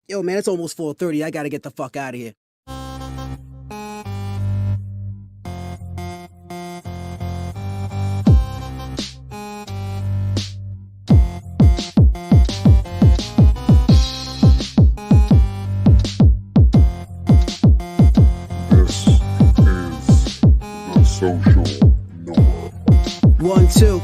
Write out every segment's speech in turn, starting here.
Yo, man, it's almost 4:30. I gotta get the fuck out of here. This is the social norm. 1, 2.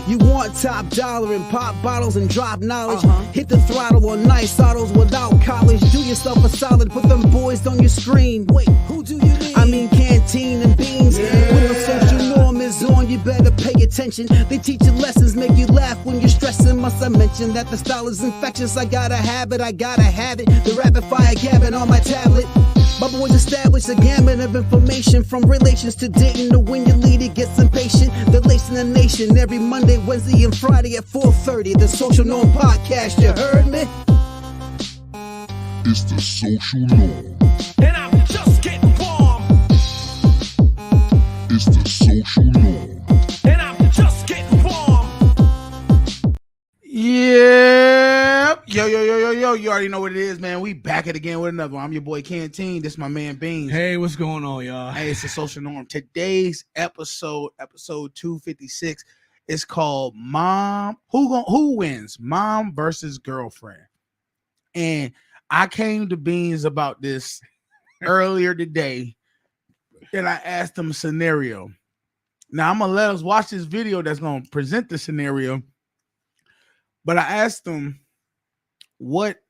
You want top dollar and pop bottles and drop knowledge. Hit the throttle on nice autos without college. Do yourself a solid, put them boys on your screen. Wait, who do you mean? I mean canteen and beans. When the social norm is on, you better pay attention. They teach you lessons, make you laugh when you're stressing. Must I mention that the style is infectious? I gotta have it, I gotta have it. The rapid fire gabbing on my tablet. My boys established a gamut of information, from relations to dating to when your leader gets impatient. They're lacing the nation every Monday, Wednesday, and Friday at 4:30. The Social Norm Podcast, you heard me? It's the social norm. And I'm just getting warm. It's the social norm. And I'm just getting warm. Yeah. Yo. You already know what it is, man. We back at again with another one. I'm your boy Canteen. This my man Beans. Hey, what's going on, y'all? Hey, it's the Social Norm. Today's episode 256, is called Mom. Who wins? Mom versus girlfriend. And I came to Beans about this earlier today, and I asked him a scenario. Now I'm gonna let us watch this video that's gonna present the scenario. But I asked him, what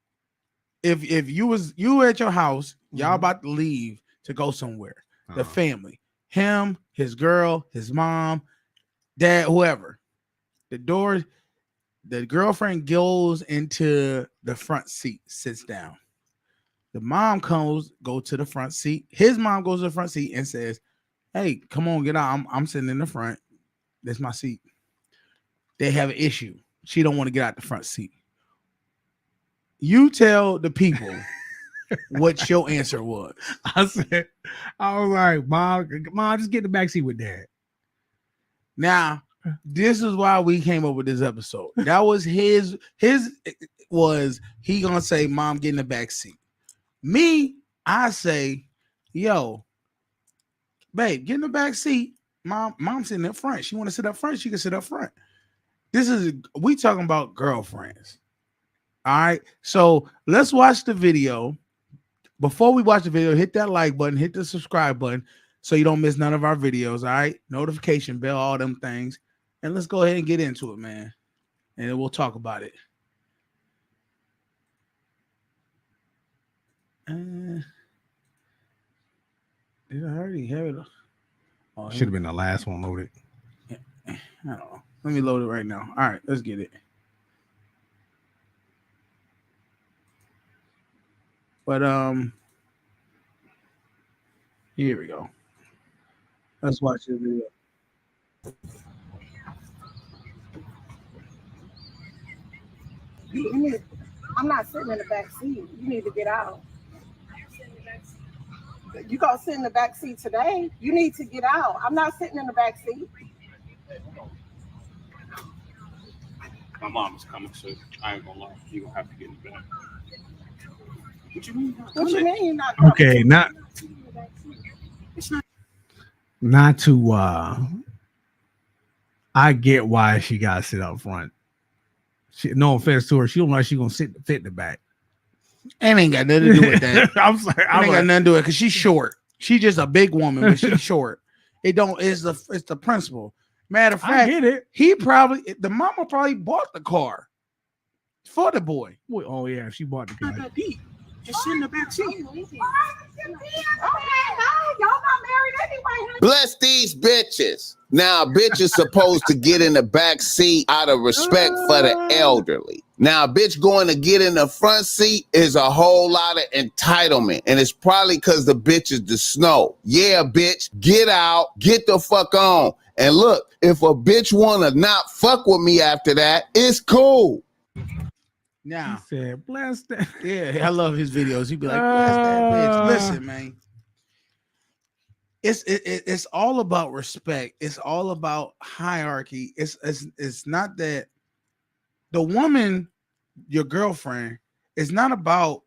if you were at your house, y'all about to leave to go somewhere, the family, him, his girl, his mom, dad, whoever, the girlfriend goes into the front seat, sits down. The mom go to the front seat. His mom goes to the front seat and says, "Hey, come on, get out. I'm sitting in the front. That's my seat." They have an issue. She don't want to get out the front seat. You tell the people what your answer was. I was like, Mom, just get in the back seat with Dad. Now, this is why we came up with this episode. That was his was he gonna say, Mom, get in the back seat. Me, I say, yo, babe, get in the back seat. Mom's sitting up front. She want to sit up front, she can sit up front. We talking about girlfriends. All right. So let's watch the video. Before we watch the video, hit that like button, hit the subscribe button so you don't miss none of our videos. All right. Notification bell, all them things. And let's go ahead and get into it, man. And then we'll talk about it. Did I already have it? Oh, Should have been the last one loaded. I don't know. Let me load it right now. All right, let's get it. But here we go. Let's watch the video. I'm not sitting in the back seat. You need to get out. You gonna sit in the back seat today? You need to get out. I'm not sitting in the back seat. My mom is coming, so I ain't gonna lie. You gonna have to get in the back. What you mean? What you mean you're not coming? Okay, not to I get why she gotta sit up front. No offense to her, she don't like she gonna fit in the back. And ain't got nothing to do with that. I'm sorry, I ain't got nothing to do with it because she's short. She's just a big woman, but she's short. It's the principle. Matter of fact, I get it. The mama probably bought the car for the boy. Oh yeah, she bought the car. Just sit in the back seat. Okay, no, y'all not married anyway. Bless these bitches. Now, a bitch is supposed to get in the back seat out of respect for the elderly. Now, a bitch going to get in the front seat is a whole lot of entitlement. And it's probably because the bitch is the snow. Yeah, bitch, get out, get the fuck on. And look, if a bitch want to not fuck with me after that, it's cool. Now, He said, bless that. yeah, I love his videos. He'd be like, bless that bitch. Listen, man. It's all about respect. It's all about hierarchy. It's not that the woman, your girlfriend, it's not about,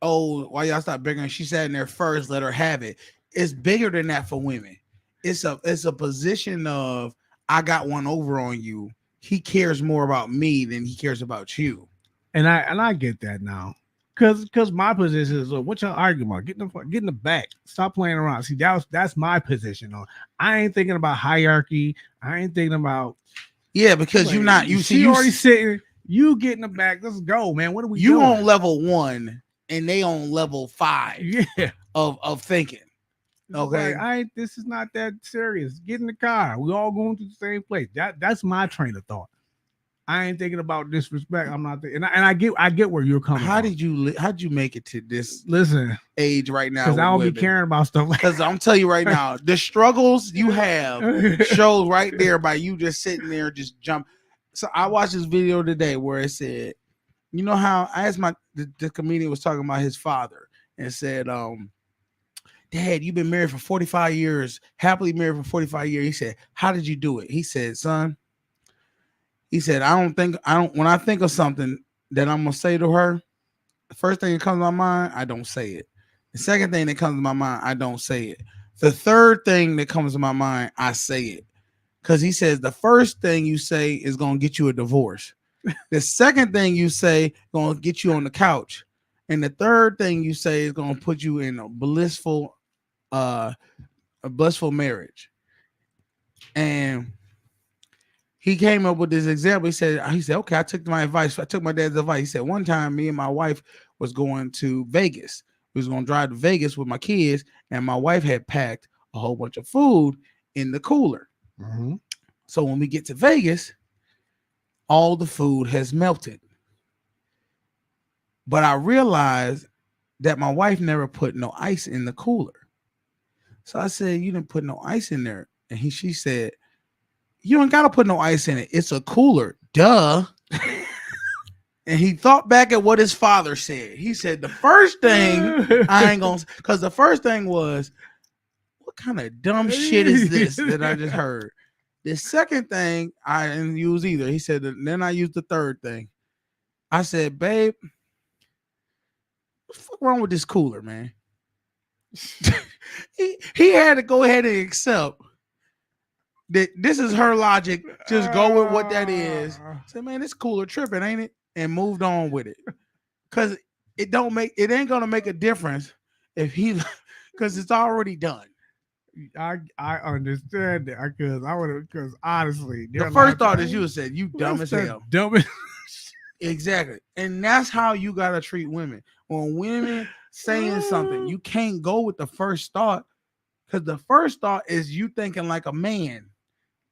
oh, why y'all stop bickering? She sat in there first, let her have it. It's bigger than that for women. It's a position of, I got one over on you. He cares more about me than he cares about you. And I get that now. Cause my position is, what y'all arguing about? Get in the back. Stop playing around. See, that's my position. I ain't thinking about hierarchy. I ain't thinking about, yeah, because like, you're not. You see, she you already sitting. You get in the back. Let's go, man. What are we you doing? on level 1 and they on level 5 Yeah. of thinking. Okay, Like, this is not that serious. Get in the car. We all going to the same place. That's my train of thought. I ain't thinking about disrespect. I'm not thinking, and I get where you're coming How'd from. you make it to this Listen, age right now? because I don't be caring about stuff like Because I'm telling you right now, the struggles you have shows right there by you just sitting there, just jump. So I watched this video today where it said, you know how I asked the comedian was talking about his father and said, Dad, you've been married for 45 years, happily married for 45 years. He said, how did you do it? He said, son, he said, when I think of something that I'm going to say to her, the first thing that comes to my mind, I don't say it. The second thing that comes to my mind, I don't say it. The third thing that comes to my mind, I say it. Because he says the first thing you say is going to get you a divorce. The second thing you say going to get you on the couch. And the third thing you say is going to put you in a blissful marriage. And he came up with this example. He said, okay, I took my advice. I took my dad's advice. He said, one time me and my wife was going to Vegas. We was going to drive to Vegas with my kids, and my wife had packed a whole bunch of food in the cooler. Mm-hmm. So when we get to Vegas, all the food has melted. But I realized that my wife never put no ice in the cooler. So I said, you didn't put no ice in there. And she said, you don't got to put no ice in it. It's a cooler. Duh. And he thought back at what his father said. He said, the first thing I ain't going to, because the first thing was, what kind of dumb shit is this that I just heard? The second thing I didn't use either. He said, then I used the third thing. I said, babe, what the fuck wrong with this cooler, man? he had to go ahead and accept that this is her logic. Just go with what that is. Say, man, this cooler tripping, ain't it? And moved on with it. Cause it ain't gonna make a difference if he, cause it's already done. I understand that because honestly, the first thought is you would say, you dumb as hell. Dumb as exactly. And that's how you gotta treat women. When women saying something, you can't go with the first thought, because the first thought is you thinking like a man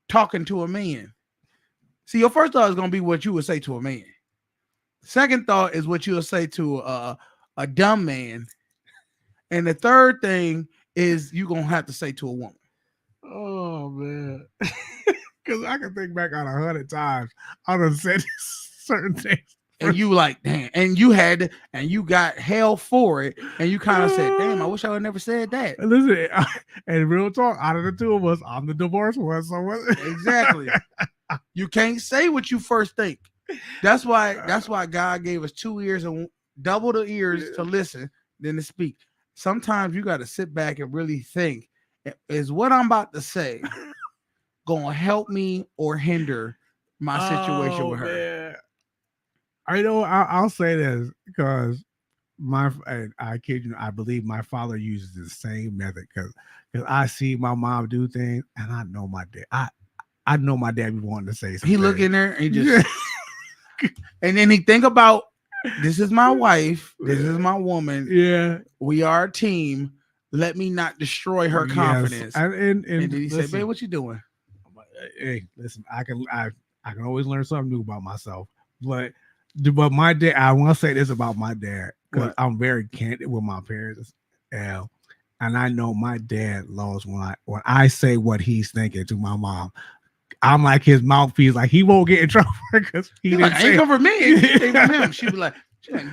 talking to a man. See, your first thought is gonna be what you would say to a man. Second thought is what you'll say to a dumb man. And the third thing is you gonna have to say to a woman. Oh man. Because I can think back on 100 times I done said certain things. And you like, damn, and you got hell for it, and you kind of said, damn, I wish I would never said that. Listen, and real talk, out of the two of us, I'm the divorced one. So exactly. You can't say what you first think. That's why God gave us 2 ears and double the ears to listen than to speak. Sometimes you got to sit back and really think, is what I'm about to say gonna help me or hinder my situation with her? Man. I know I'll say this because I kid you, I believe my father uses the same method because I see my mom do things and I know my dad. I know my dad be wanting to say something. He look in there and he just and then he think about, this is my wife, this is my woman. Yeah, we are a team. Let me not destroy her confidence. And then he said, babe, what you doing? Hey, listen, I can always learn something new about myself. But my dad, I want to say this about my dad because I'm very candid with my parents. And I know my dad loves when I say what he's thinking to my mom. I'm like his mouthpiece, like he won't get in trouble because he didn't say, ain't come for me. Ain't from him. She'd be like,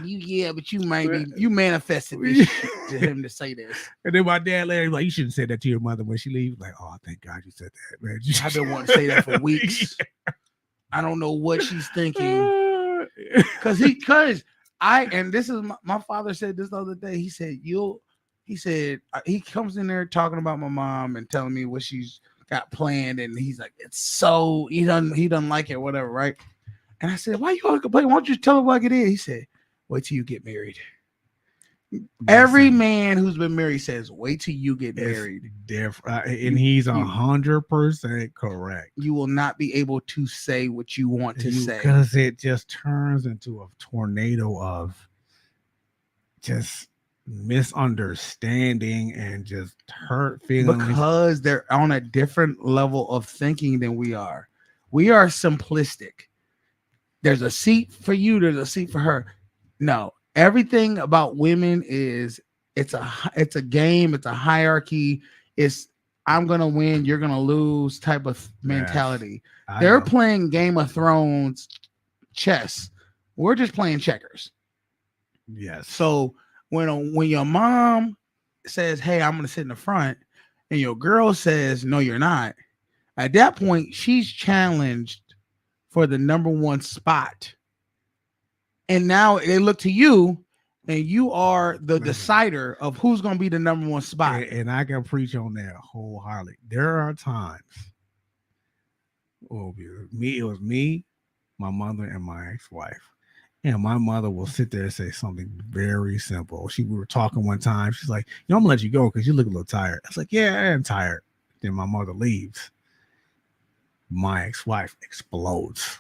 yeah, but you manifested this shit to him to say this. And then my dad later like, you shouldn't say that to your mother when she leaves. Like, oh, thank God you said that, man. I've been wanting to say that for weeks. Yeah. I don't know what she's thinking. Because and this is my father said this the other day. He said he comes in there talking about my mom and telling me what she's got planned, and he's like, it's so he doesn't like it, whatever, right? And I said, why you always complain? Why don't you tell him like it is? He said, wait till you get married. Every man who's been married says, wait till you get married. Different, and he's 100% correct. You will not be able to say what you want to say because it just turns into a tornado of just misunderstanding and just hurt feelings because they're on a different level of thinking than we are. We are simplistic. There's a seat for you, there's a seat for her. No, everything about women is it's a game, it's a hierarchy, it's I'm gonna win, you're gonna lose type of mentality. Yes, they're playing Game of Thrones chess. We're just playing checkers. Yes. So when your mom says, hey, I'm gonna sit in the front, and your girl says, no, you're not, at that point, she's challenged for the number one spot. And now they look to you, and you are the decider of who's going to be the number one spot. And I can preach on that wholeheartedly. There are times, it was me, my mother, and my ex-wife. And my mother will sit there and say something very simple. We were talking one time. She's like, I'm going to let you go because you look a little tired. I was like, yeah, I am tired. Then my mother leaves. My ex-wife explodes.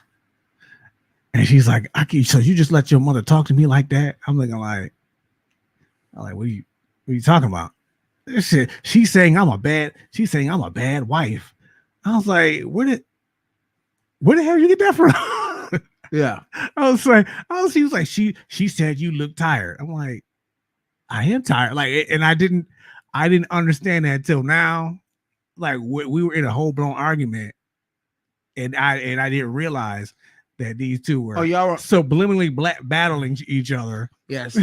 And she's like, so you just let your mother talk to me like that? I'm looking like, what are you talking about? She's saying I'm a bad wife. I was like, where the hell you get that from? Yeah. She was like, she said you look tired. I'm like, I am tired. Like, and I didn't understand that until now. Like we were in a whole blown argument. And I didn't realize that these two were y'all were subliminally battling each other. Yes.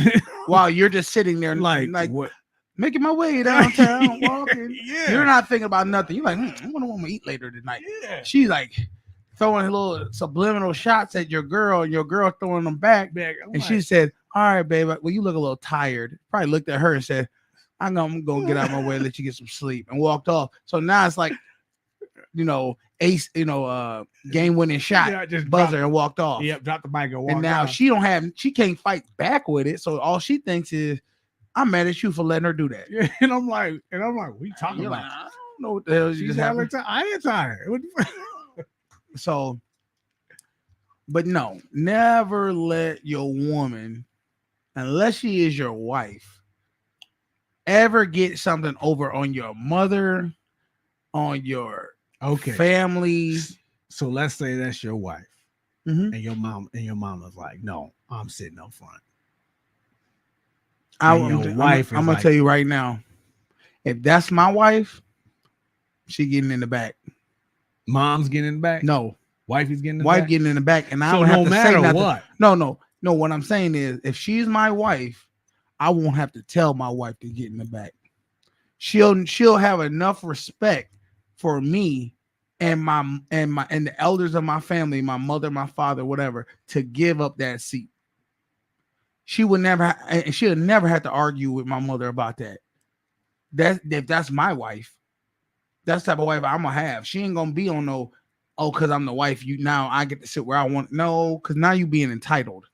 While you're just sitting there like what? Making my way downtown, walking. Yeah. You're not thinking about nothing. You're like, I wonder what I'm gonna eat later tonight. Yeah. She's like throwing little subliminal shots at your girl, and your girl throwing them back. And she said, all right, babe, well, you look a little tired. Probably looked at her and said, I'm gonna get out of my way and let you get some sleep, and walked off. So now it's like, ace, game winning shot, just buzzer, and walked off. Yep, dropped the mic and walked. And now down. she can't fight back with it. So all she thinks is, I'm mad at you for letting her do that. Yeah, and I'm like, what are you talking about? Like, I don't know what the hell you just happened. I ain't tired. So, but no, never let your woman, unless she is your wife, ever get something over on your mother, on your family. So let's say that's your wife, mm-hmm. and your mom is like, no, I'm sitting up front. I'm gonna tell you right now, if that's my wife, she getting in the back. Mom's getting in the back. No, wife is getting in the back. Getting in the back, and I so don't have no to matter say nothing. What. No. What I'm saying is, if she's my wife, I won't have to tell my wife to get in the back. She'll have enough respect for me and the elders of my family, my mother, my father, whatever, to give up that seat. She'll never have to argue with my mother about that. If that's my wife, that's the type of wife I'm gonna have. She ain't gonna be on no, because I'm the wife. Now I get to sit where I want. No, because now you being entitled.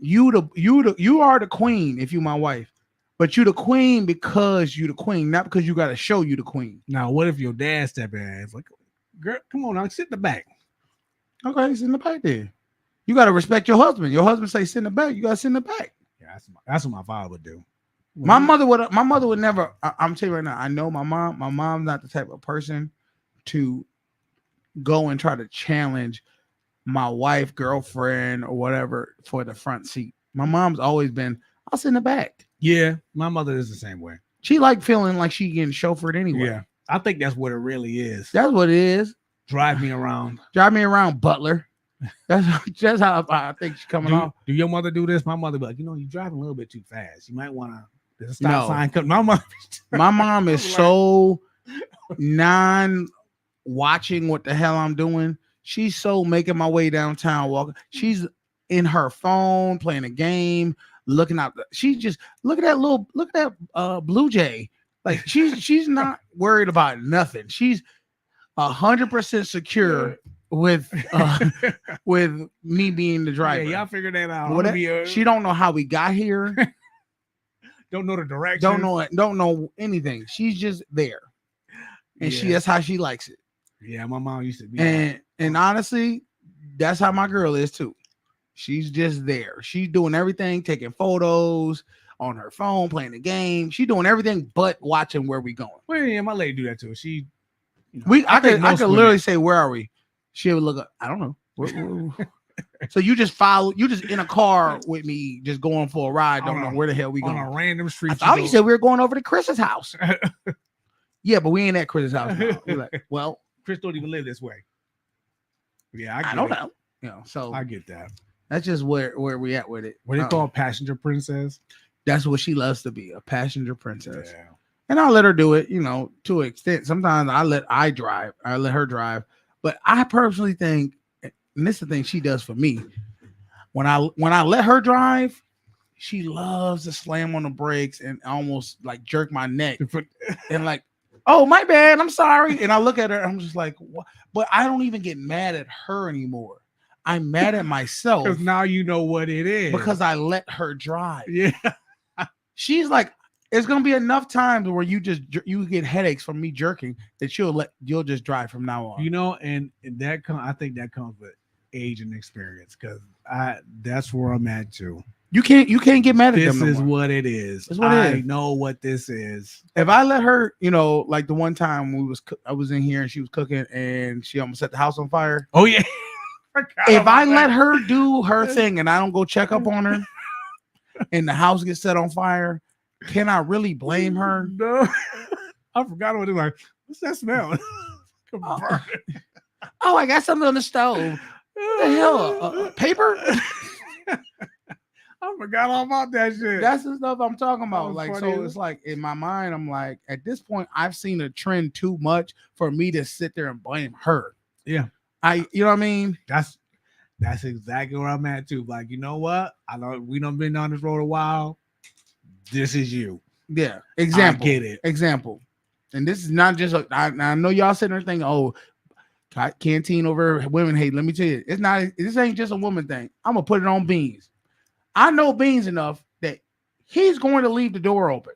You are the queen if you my wife, but you the queen because you the queen, not because you got to show you the queen. Now, what if your dad step in and it's like, girl, come on, now sit in the back. Okay, sit in the back then. You got to respect your husband. Your husband say sit in the back. You got to sit in the back. Yeah, that's what my father would do. My mother would never. I'm telling you right now. I know my mom. My mom's not the type of person to go and try to challenge my wife, girlfriend, or whatever for the front seat. My mom's always been, I'll sit in the back. Yeah, my mother is the same way. She like feeling like she getting chauffeured anyway. Yeah, I think that's what it really is. That's what it is. Drive me around, Butler. That's how I think she's coming off. Do your mother do this? My mother be like, you're driving a little bit too fast. You might want to. There's a stop sign. My mom is so non-watching what the hell I'm doing. She's so making my way downtown walking. She's in her phone, playing a game, looking out. She just look at that blue jay. Like she's not worried about nothing. She's 100% secure with with me being the driver. Yeah, y'all figure that out. She don't know how we got here. Don't know the direction. Don't know anything. She's just there, and that's how she likes it. Yeah, my mom used to be. And honestly, that's how my girl is too. She's just there. She's doing everything, taking photos on her phone, playing the game. She's doing everything but watching where we going. Well, yeah, my lady do that too. She, I could literally say, where are we? She would look up. I don't know. So you just in a car with me, just going for a ride. Don't know where the hell we going. On a random street. I thought you said we were going over to Chris's house. Yeah, but we ain't at Chris's house now. You're like, well, Chris don't even live this way. Yeah, I don't know. You know, so I get that. That's just where we at with it. What they call passenger princess? That's what she loves to be, a passenger princess. Yeah. And I'll let her do it, to an extent. Sometimes I let her drive. But I personally think, and this is the thing she does for me, when I let her drive, she loves to slam on the brakes and almost like jerk my neck and like, oh, my bad, I'm sorry. And I look at her, I'm just like, what? But I don't even get mad at her anymore. I'm mad at myself. Because now you know what it is. Because I let her drive. Yeah. She's like, it's gonna be enough times where you get headaches from me jerking that you'll just drive from now on. And I think that comes with age and experience, because that's where I'm at too. You can't get mad at them. This is what it is. I know what this is. If I let her, like the one time I was in here and she was cooking and she almost set the house on fire. Oh yeah. If I let her do her thing and I don't go check up on her and the house gets set on fire, can I really blame her? No. I forgot what it was like. What's that smell? Oh, I got something on the stove. What the hell? Paper? I forgot all about that shit. That's the stuff I'm talking about. Like, funny. so it's like in my mind, I'm like, at this point, I've seen a trend too much for me to sit there and blame her. Yeah. You know what I mean? That's exactly where I'm at too. Like, you know what? I know we done been on this road a while. This is you. Yeah. Example. I get it. Example. And this is not just I know y'all sitting there thinking, oh, canteen over women hate. Let me tell you, it's not. This ain't just a woman thing. I'm gonna put it on Beans. I know Beans enough that he's going to leave the door open.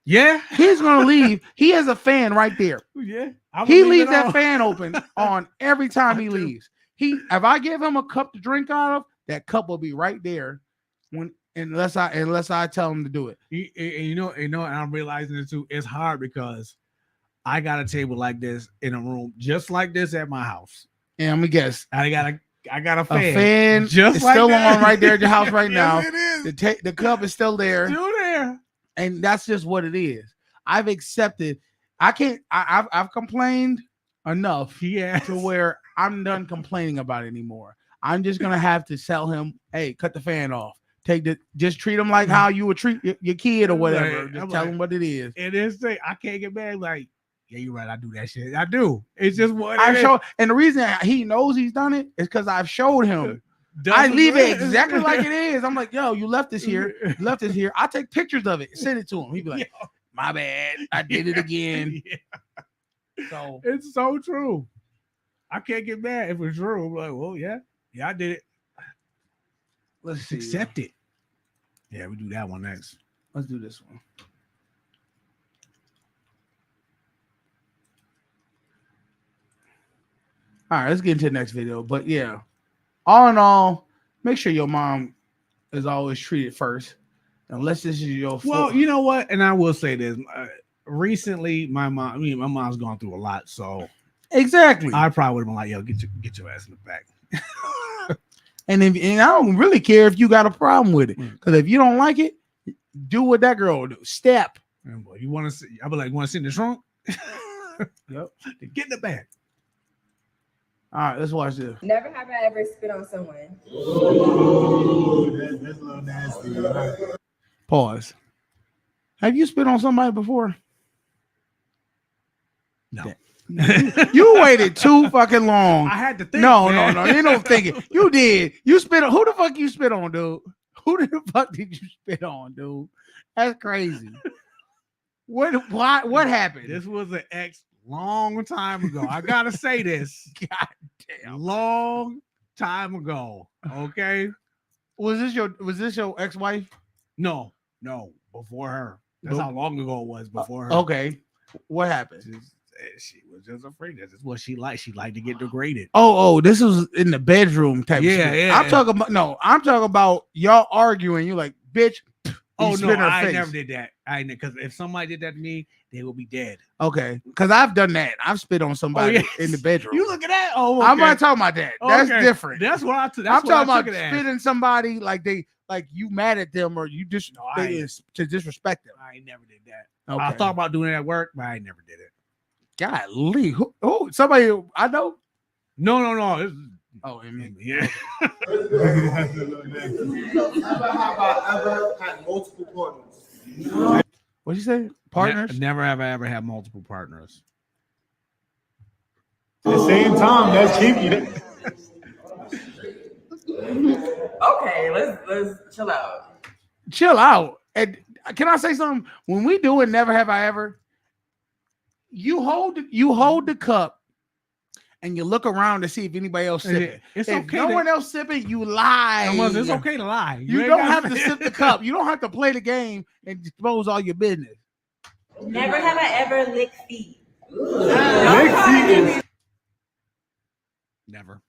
Yeah, he's gonna leave. He has a fan right there. Yeah, he leaves that fan open on every time he leaves. If I give him a cup to drink out of, that cup will be right there unless I tell him to do it. And I'm realizing it too. It's hard because I got a table like this in a room just like this at my house. And I'm gonna guess I got a fan. A fan just is like still that. on right there at your house right now. Yes, it is. The cup is still there. Still there. And that's just what it is. I've accepted. I've complained enough to where I'm done complaining about it anymore. I'm just gonna have to tell him, hey, cut the fan off. Just treat him like how you would treat your kid or whatever. Right. Just tell him what it is. And it's I can't get mad. Like, yeah, you're right. I do that shit. I do. It's just what and the reason he knows he's done it is because I've showed him. I leave it exactly like it is. I'm like, yo, you left this here. You left this here. I take pictures of it, send it to him. He'd be like, my bad. I did it again. Yeah. So it's so true. I can't get mad if it's true. I'm like, well, yeah, I did it. Let's see. Accept it. Yeah, we do that one next. Let's do this one. All right, let's get into the next video. But yeah, all in all, make sure your mom is always treated first, unless this is your fault. Well, you know what? And I will say this: recently, my mom's gone through a lot, so exactly, I probably would have been like, "Yo, get your ass in the back." and I don't really care if you got a problem with it, because if you don't like it, do what that girl do. Step. And boy, you want to see? I'll be like, "Want to sit in the trunk?" Yep. Get in the back. All right, let's watch this. Never have I ever spit on someone. That's a little nasty. Pause. Have you spit on somebody before? No. You waited too fucking long. I had to think. No, man. no, you don't think it. You did. You spit on who the fuck you spit on, dude? Who the fuck did you spit on, dude? That's crazy. What happened? This was an ex long time ago. I gotta say this. God damn. Long time ago. Okay. Was this your ex-wife? No, before her. That's how long ago it was before her. Okay. What happened? She was just afraid. That's what she liked. She liked to get degraded. Oh, this was in the bedroom type. Yeah, of shit. yeah. I'm talking about y'all arguing. You're like, bitch. Oh you no, spit in her I face. never did that. Because if somebody did that to me, they will be dead. Okay, because I've done that. I've spit on somebody in the bedroom. You look at that. Oh, okay. I'm not talking about that. That's Okay. different. That's what I'm talking about spitting somebody like you mad at them or you just to disrespect them. I never did that. Okay. I thought about doing it at work, but I never did it. Golly, who somebody I know? No. Oh, Yeah. Ever had multiple partners? What'd you say? Partners? Never have I ever had multiple partners. At the same time, that's kinky. Okay, let's chill out. Chill out. And can I say something? When we do it, never have I ever. You hold the cup and you look around to see if anybody else sipping. It's if okay. no one else sipping, you lie. It's okay to lie. You don't have to sip the cup. You don't have to play the game and expose all your business. Never have I ever licked feet. Never.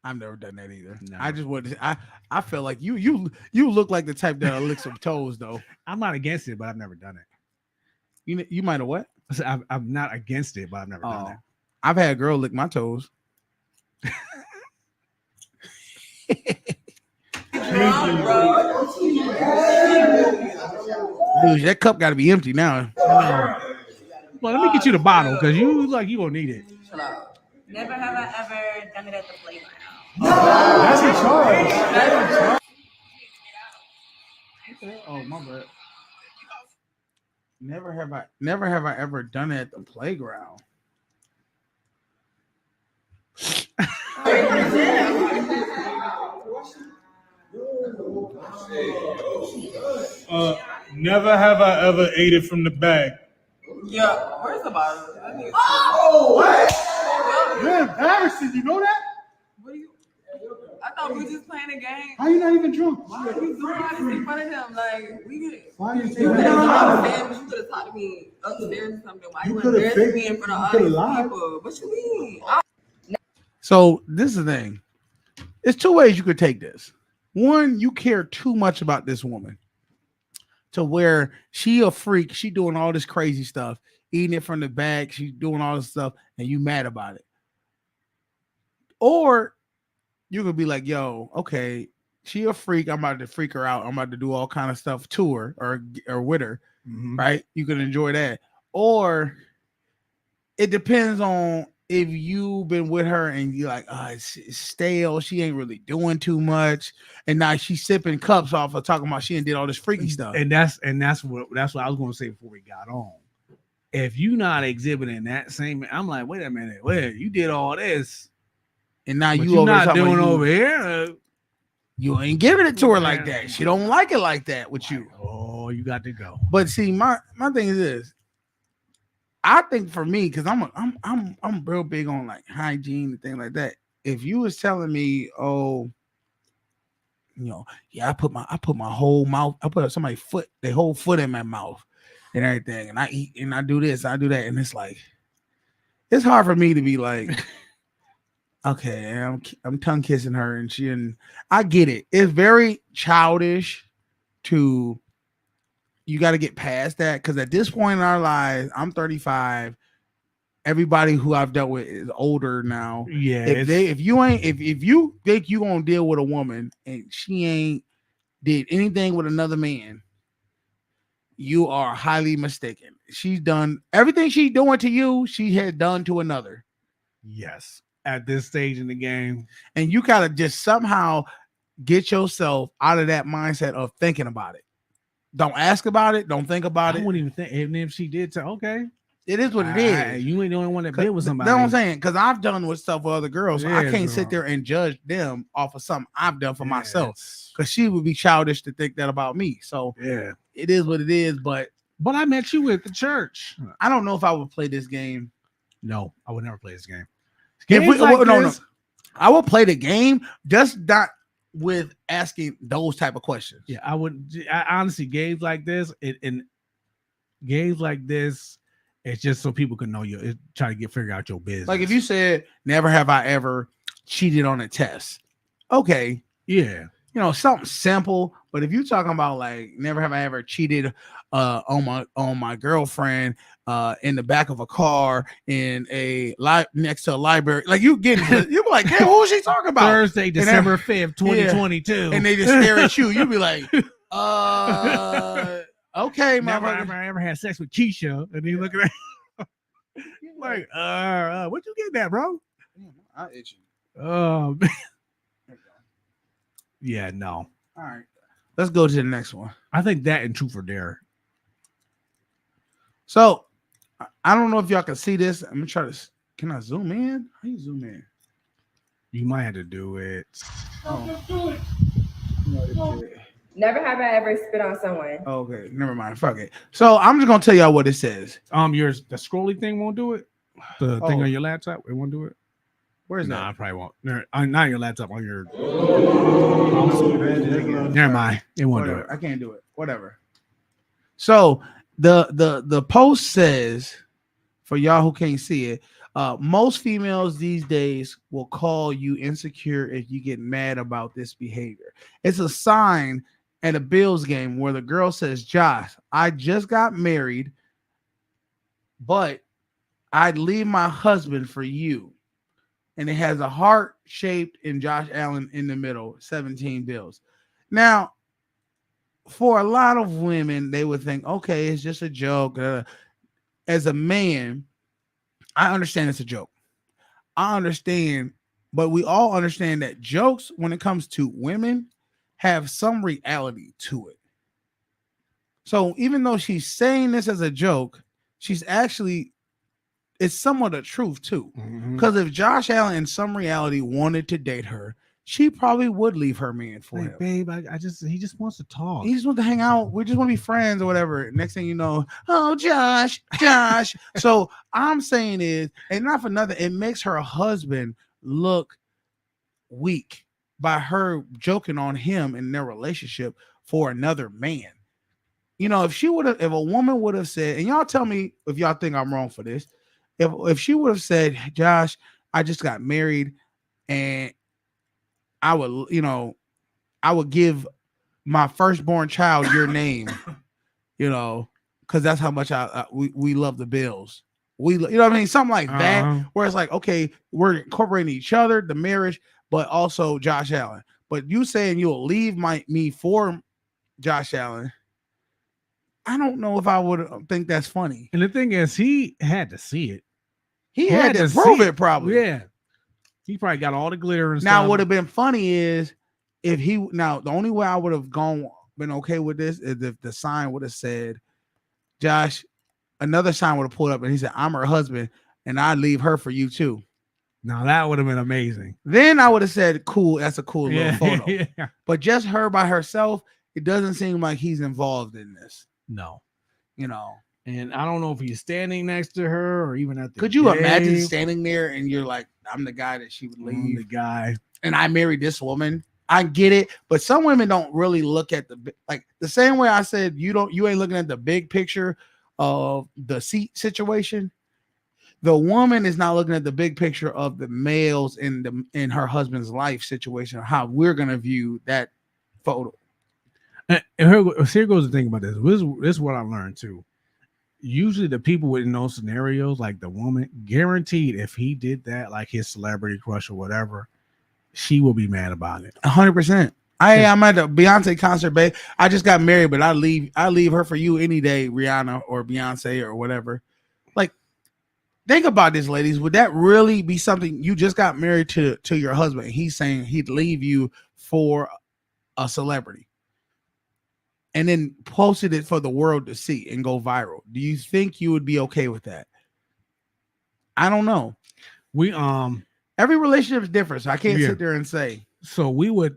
I've never done that either. Never. I just would. I feel like you look like the type that'll lick some toes though. I'm not against it, but I've never done it. You might have what? I'm not against it, but I've never done it. I've had a girl lick my toes. Dude, that cup got to be empty now. Well, let me get you the bottle because you look like you gonna need it. Never have I ever done it at the playground. That's a charge. Okay. Oh my bad. Never have I ever done it at the playground. Never have I ever ate it from the bag. Yeah, where's the bottle? Oh, what? You're embarrassing. You know that? What are you? I thought we were just playing a game. How you not even drunk? Why are you doing all this in front of him? Like, we could. Why are you You taking could have that? you could have talked to me upstairs or something. Why You you coulda embarrassing faked- me in front of you all coulda these lied. people? What you mean? So this is the thing. It's two ways you could take this. One, you care too much about this woman to where she a freak. She doing all this crazy stuff, eating it from the bag. She's doing all this stuff, and you mad about it. Or you could be like, yo, okay, she a freak. I'm about to freak her out. I'm about to do all kind of stuff to her or with her, right? You can enjoy that. Or it depends on if you've been with her and you're like, it's stale. She ain't really doing too much. And now she's sipping cups off of talking about she did all this freaky stuff. And that's what I was going to say before we got on. If you not exhibiting that same, I'm like, wait a minute, you did all this, and now you not doing over here. You ain't giving it to her like that. She don't like it like that with you. Oh, you got to go. But see, my thing is this. I think for me, because I'm real big on like hygiene and things like that. If you was telling me, I put my whole mouth, I put somebody's foot, their whole foot in my mouth and everything, and I eat and I do this, I do that, and it's like, it's hard for me to be like, okay, I'm tongue kissing her and I get it. It's very childish to. You got to get past that because at this point in our lives, I'm 35. Everybody who I've dealt with is older now. Yeah. If you think you gonna deal with a woman and she ain't did anything with another man, you are highly mistaken. She's done everything she's doing to you. She had done to another. Yes. At this stage in the game, and you gotta just somehow get yourself out of that mindset of thinking about it. Don't ask about it. Don't think about it. I wouldn't even think. Even if she did, okay. It is what it is. You ain't the only one that been with somebody. That's what I'm saying. Because I've done with stuff with other girls. So I Yeah, can't so- sit there and judge them off of something I've done for myself. Yes. Because she would be childish to think that about me. So Yeah. it is what it is. But I met you at the church. I don't know if I would play this game. No, I would never play this game. No. I will play the game, just not with asking those type of questions. Yeah, I would. Honestly, games like this, games like this, it's just so people can know you. It's try to figure out your business. Like if you said, "Never have I ever cheated on a test." Okay, yeah, something simple. But if you're talking about like, "Never have I ever cheated on my girlfriend in the back of a car in next to a library," like you be like, "Hey, who was she talking about?" Thursday, December 5th, 2022, and they just stare at you. You be like, okay, never ever had sex with Keisha, and you looking at like, what you getting at, bro? I itch you. Yeah, no. All right, let's go to the next one. I think that and Truth or Dare. So I don't know if y'all can see this. I'm gonna try to. Can I zoom in? How you zoom in? You might have to do it. Never have I ever spit on someone. Okay, never mind. Fuck it. So I'm just gonna tell y'all what it says. The scrolly thing won't do it. The thing on your laptop, it won't do it. Where's that? I probably won't. Not your laptop, on your. Never mind. It won't do it. I can't do it. Whatever. So the post says, for y'all who can't see it, most females these days will call you insecure if you get mad about this behavior. It's a sign at a Bills game where the girl says, "Josh, I just got married, but I'd leave my husband for you." And it has a heart shaped in Josh Allen in the middle, 17 Bills. Now, for a lot of women, they would think, okay, it's just a joke. As a man, I understand it's a joke. I understand, but we all understand that jokes, when it comes to women, have some reality to it. So even though she's saying this as a joke, she's actually, it's somewhat the truth too. Because if Josh Allen in some reality wanted to date her, she probably would leave her man for him. Babe, he just wants to talk. He just wants to hang out. We just want to be friends or whatever. Next thing you know, oh, Josh. So I'm saying is, and not for nothing, it makes her husband look weak by her joking on him in their relationship for another man. If a woman would have said, and y'all tell me if y'all think I'm wrong for this, if she would have said, "Josh, I just got married and I would give my firstborn child your name, because that's how much we love the Bills. You know what I mean? Something like that, where it's like, okay, we're incorporating each other, the marriage, but also Josh Allen. But you saying you'll leave me for Josh Allen, I don't know if I would think that's funny. And the thing is, he had to see it. He had to prove it, probably. Yeah. He probably got all the glitter and stuff. Now, what would have been funny is if the only way I would have been okay with this is if the sign would have said, "Josh," another sign would have pulled up and he said, "I'm her husband and I'd leave her for you too." Now that would have been amazing. Then I would have said, "Cool, that's a cool little photo." Yeah. But just her by herself, it doesn't seem like he's involved in this. No. And I don't know if he's standing next to her or even at the Could you game. imagine standing there and you're like, "I'm the guy that she would leave. I'm the guy. And I married this woman." I get it, but some women don't really look at the same way I said you ain't looking at the big picture of the seat situation. The woman is not looking at the big picture of the males in her husband's life situation, how we're gonna view that photo. And here goes the thing about this. This is what I learned too. Usually the people in those scenarios, like the woman, guaranteed if he did that, like his celebrity crush or whatever, she will be mad about it. 100%. I'm at the Beyonce concert, babe. I just got married, but I leave her for you any day, Rihanna or Beyonce or whatever. Like, think about this, ladies. Would that really be something? You just got married to your husband. He's saying he'd leave you for a celebrity and then posted it for the world to see and go viral. Do you think you would be okay with that? I don't know. We Every relationship is different, so I can't Yeah. sit there and say. So we would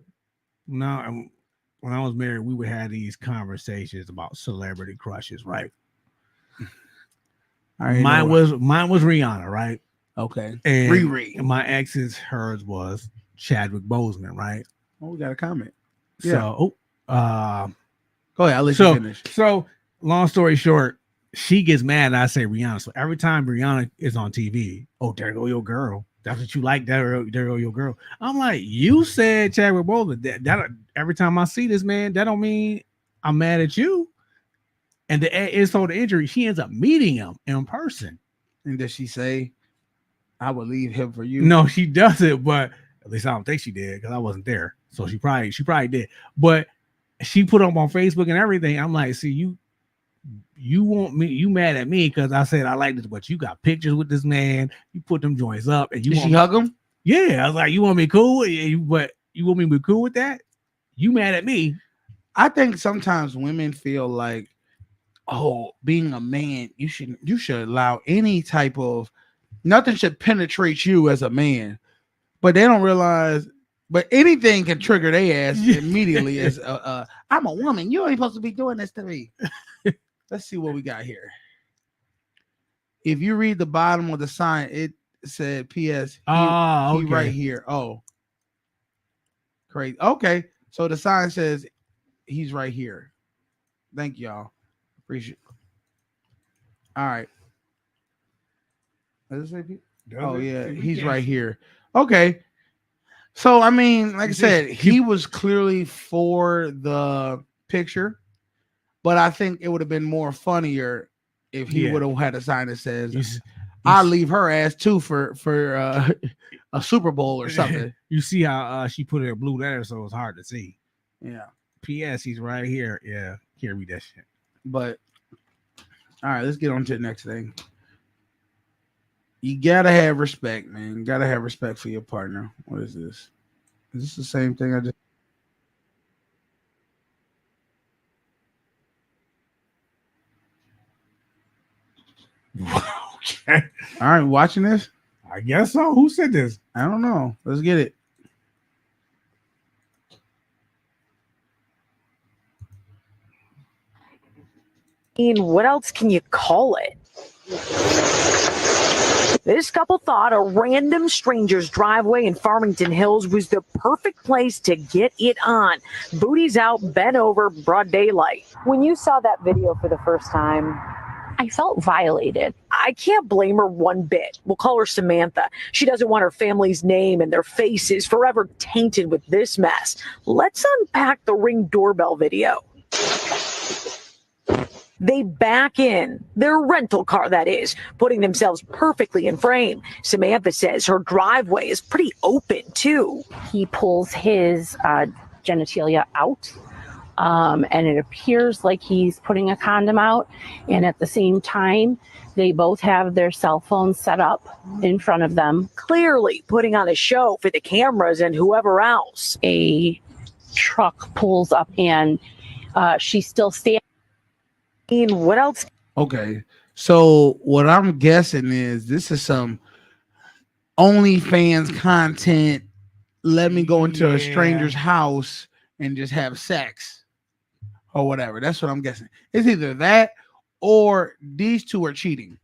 now when I was married, we would have these conversations about celebrity crushes, right? Mine was Rihanna, right? Okay. And Riri. my ex's hers was Chadwick Boseman, right? Oh, we got a comment. So Go ahead. I'll let you finish. So long story short, she gets mad and I say Rihanna. So every time Rihanna is on TV, oh, there go your girl. That's what you like. There go your girl. I'm like, you said Chadwick Boseman. That every time I see this man, that don't mean I'm mad at you. And the insult to injury, she ends up meeting him in person. And does she say, I would leave him for you? No, she doesn't, but at least I don't think she did because I wasn't there. So she probably did. But she put up on Facebook and everything. I'm like, see, you want me, you mad at me because I said I like this, but you got pictures with this man, you put them joints up, and Did she hug him? Yeah, I was like, you want me cool? But you want me to be cool with that? You mad at me? I think sometimes women feel like, oh, being a man, you should allow any type of nothing should penetrate you as a man, but they don't realize. But anything can trigger their ass immediately. As I'm a woman, you ain't supposed to be doing this to me. Let's see what we got here. If you read the bottom of the sign, it said P.S. He right here. Oh, crazy. Okay, so the sign says he's right here. Thank y'all. Appreciate it. All right. Does it say yeah, he's right here. Okay. So, I mean, like I said, he was clearly for the picture, but I think it would have been more funnier if he would have had a sign that says, I'll leave her ass too for a Super Bowl or something. You see how she put it in blue letters, so it's hard to see. Yeah. P.S. He's right here. Yeah. Can't read that shit. But, all right, let's get on to the next thing. You gotta have respect, man. You gotta have respect for your partner. What is this? Is this the same thing I just? Okay. All right, watching this? I guess so. Who said this? I don't know. Let's get it. What else can you call it? This couple thought a random stranger's driveway in Farmington Hills was the perfect place to get it on. Booties out, bent over, broad daylight. When you saw that video for the first time, I felt violated. I can't blame her one bit. We'll call her Samantha. She doesn't want her family's name and their faces forever tainted with this mess. Let's unpack the Ring doorbell video. They back in their rental car, that is, putting themselves perfectly in frame. Samantha says her driveway is pretty open, too. He pulls his genitalia out, and it appears like he's putting a condom out. And at the same time, they both have their cell phones set up in front of them. Clearly putting on a show for the cameras and whoever else. A truck pulls up, and she's still standing. What else? Okay, so what I'm guessing is this is some OnlyFans content. Let me go into a stranger's house and just have sex or whatever. That's what I'm guessing. It's either that or these two are cheating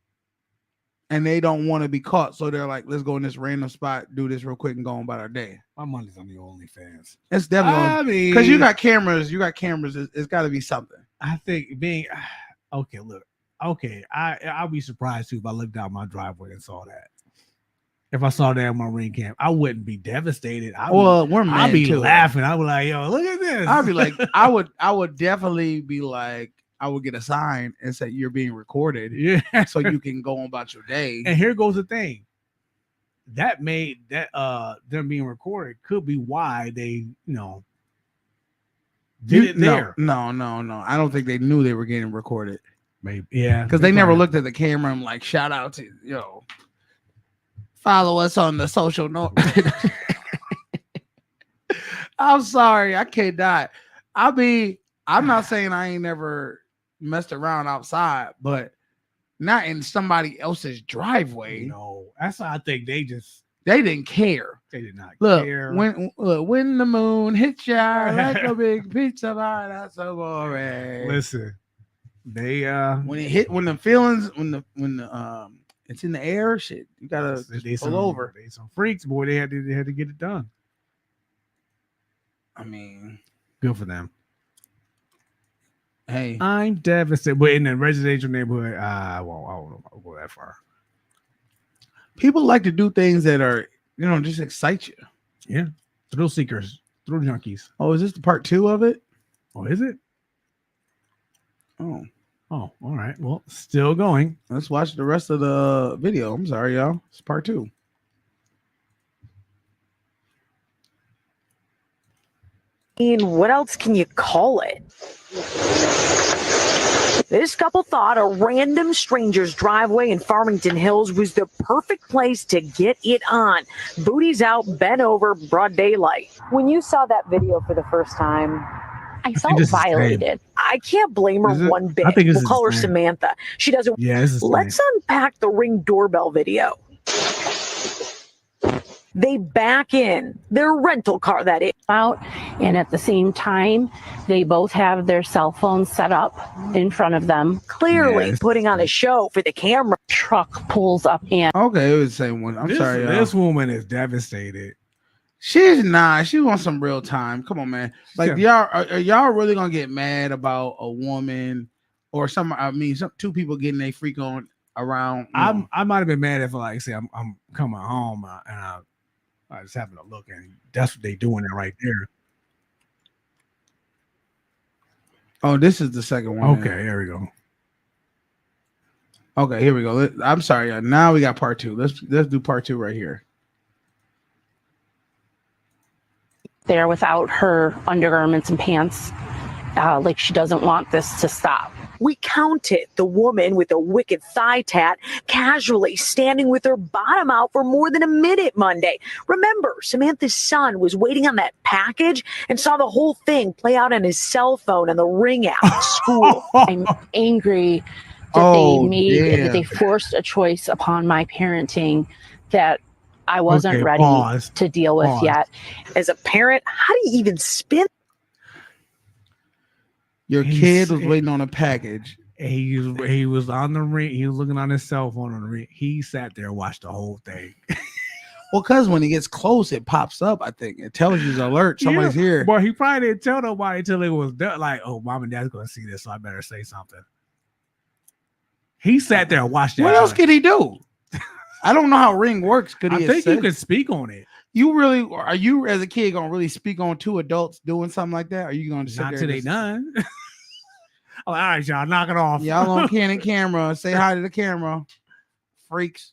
and they don't want to be caught. So they're like, let's go in this random spot, do this real quick and go on about our day. My money's on the OnlyFans. It's definitely because you got cameras. It's got to be something. I think being okay. Look, okay. I'll be surprised too if I looked out my driveway and saw that. If I saw that on my Ring cam, I wouldn't be devastated. I'd be laughing. I would like, yo, look at this. I'd be like, I would definitely be like, I would get a sign and say you're being recorded. Yeah, so you can go on about your day. And here goes the thing. That made that them being recorded could be why they, did it there. No. I don't think they knew they were getting recorded. Maybe, yeah. Because they never looked at the camera and like, shout out to follow us on the social norm. I'm sorry, I can't die. I'm not saying I ain't never messed around outside, but not in somebody else's driveway. No, that's how I think they didn't care. They did not Look, care. when the moon hits ya like a big pizza pie, that's so boring. Listen, they when the feelings when the it's in the air, shit, you gotta pull over. They some freaks, boy. They had to get it done. I mean, good for them. Hey, I'm devastated. But in the residential neighborhood, I won't go that far. People like to do things that are, just excite you. Yeah. Thrill seekers, thrill junkies. Oh, is this the part 2 of it? Oh, is it? Oh, all right. Well, still going. Let's watch the rest of the video. I'm sorry, y'all. It's part 2. What else can you call it? This couple thought a random stranger's driveway in Farmington Hills was the perfect place to get it on. Booties out, bent over, broad daylight. When you saw that video for the first time, I felt violated. I can't blame her one bit. We'll call her Samantha. She doesn't. Yeah, let's unpack the Ring doorbell video. They back in their rental car that is out, and at the same time, they both have their cell phones set up in front of them, clearly putting on a show for the camera. Truck pulls up and okay, it was the same one. I'm sorry, this woman is devastated. She's not. She wants some real time. Come on, man. Like y'all, are y'all really gonna get mad about a woman or some two people getting a freak on around? I might have been mad if, like, say, I'm coming home and I was having a look, and that's what they doing there right there. Oh, this is the second one. Okay, there we go. Okay, here we go. I'm sorry. Now we got part 2. Let's do part 2 right here. there without her undergarments and pants, like she doesn't want this to stop. We counted the woman with a wicked thigh tat casually standing with her bottom out for more than a minute Monday. Remember, Samantha's son was waiting on that package and saw the whole thing play out on his cell phone on the Ring app at school. I'm angry that they forced a choice upon my parenting that I wasn't ready to deal with yet. As a parent, how do you even spin? Your kid was waiting on a package. He was on the Ring. He was looking on his cell phone on the Ring. He sat there and watched the whole thing. Well, because when he gets close, it pops up. I think it tells you the alert. Somebody's here. But he probably didn't tell nobody until it was done. Like, oh, mom and dad's going to see this, so I better say something. He sat there and watched that. What else could he do? I don't know how Ring works. I think you could speak on it. Are you as a kid gonna really speak on two adults doing something like that? Or are you gonna sit not there till they done? I'm like, all right, y'all, knock it off. Y'all on Canon camera. Say hi to the camera, freaks.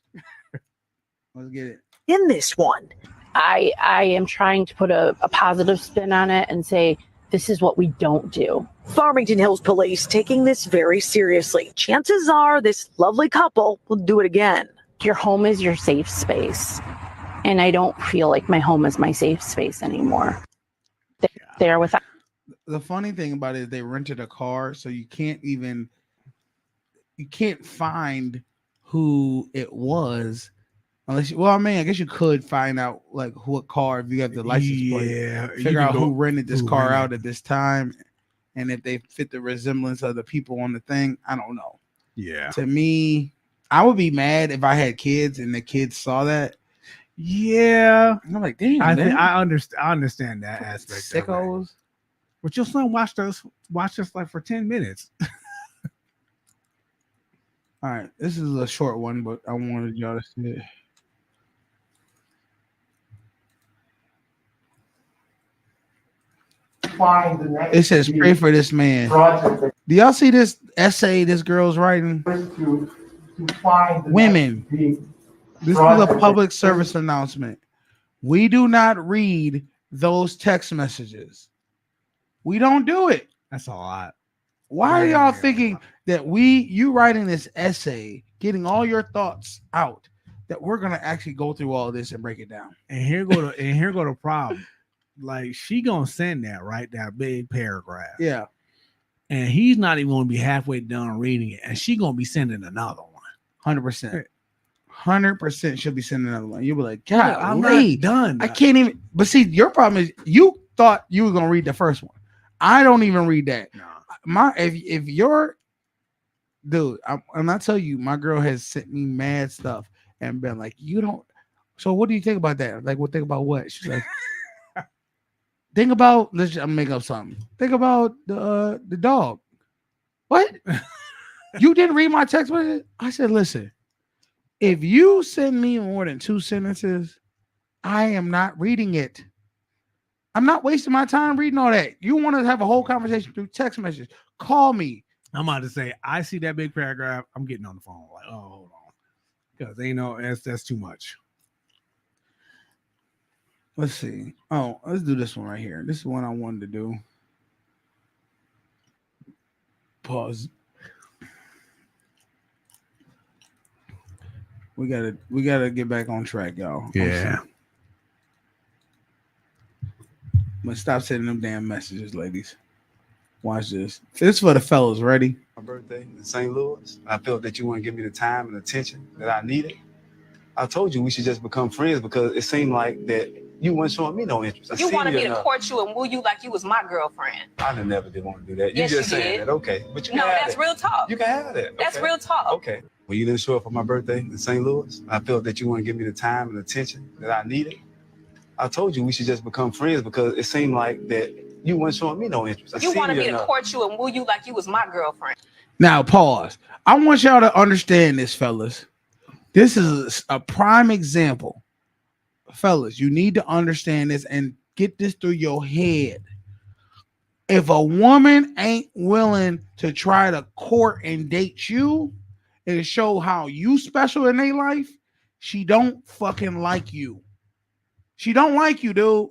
Let's get it. In this one, I am trying to put a positive spin on it and say this is what we don't do. Farmington Hills Police taking this very seriously. Chances are this lovely couple will do it again. Your home is your safe space. And I don't feel like my home is my safe space anymore. There without. The funny thing about it is they rented a car, so you can't find who it was unless I guess you could find out like what car if you have the license plate. Figure out who rented this car out at this time, and if they fit the resemblance of the people on the thing. I don't know. Yeah. To me, I would be mad if I had kids and the kids saw that. Yeah, I'm like, damn. I understand that aspect. Sickos. But your son watched us like for 10 minutes. All right, this is a short one, but I wanted y'all to see it. It says, "Pray for this man." Do y'all see this essay this girl's writing? Women. This is a public service announcement. We do not read those text messages. We don't do it. That's a lot. Why are y'all thinking that you writing this essay, getting all your thoughts out, that we're gonna actually go through all this and break it down? And here go the problem. Like, she gonna send that big paragraph. Yeah. And he's not even gonna be halfway done reading it, and she gonna be sending another one. 100%. 100% should be sending another one. You'll be like, God, I'm not done. I can't even. But see, your problem is you thought you were gonna read the first one. I don't even read that. No. If you're, dude, I'm not telling you, my girl has sent me mad stuff and been like, you don't. So what do you think about that? Like, what think about what? She's like, think about. I'm making up something. Think about the dog. What? You didn't read my text message? I said, listen. If you send me more than 2 sentences, I am not reading it. I'm not wasting my time reading all that. You want to have a whole conversation through text message? Call me. I'm about to say, I see that big paragraph. I'm getting on the phone. Like, oh, hold on. Because they know that's too much. Let's see. Oh, let's do this one right here. This is one I wanted to do. Pause. We gotta get back on track, y'all. Yeah. But stop sending them damn messages, ladies. Watch this. This is for the fellas. Ready? My birthday in St. Louis. I felt that you wouldn't give me the time and attention that I needed. I told you we should just become friends because it seemed like that you weren't showing me no interest. You wanted me to court you and woo you like you was my girlfriend. I never did want to do that. Yes, You just you saying did. that. Okay. But you can No, have that's that. real talk. You can have that. That's Okay. real talk. Okay. When you didn't show up for my birthday in St. Louis, I felt that you wouldn't give me the time and attention that I needed. I told you we should just become friends because it seemed like that you weren't showing me no interest. You wanted me to court you and woo you like you was my girlfriend. Now, pause. I want y'all to understand this, fellas. This is a prime example. Fellas, you need to understand this and get this through your head. If a woman ain't willing to try to court and date you and show how you special in their life, she don't fucking like you. She don't like you, dude.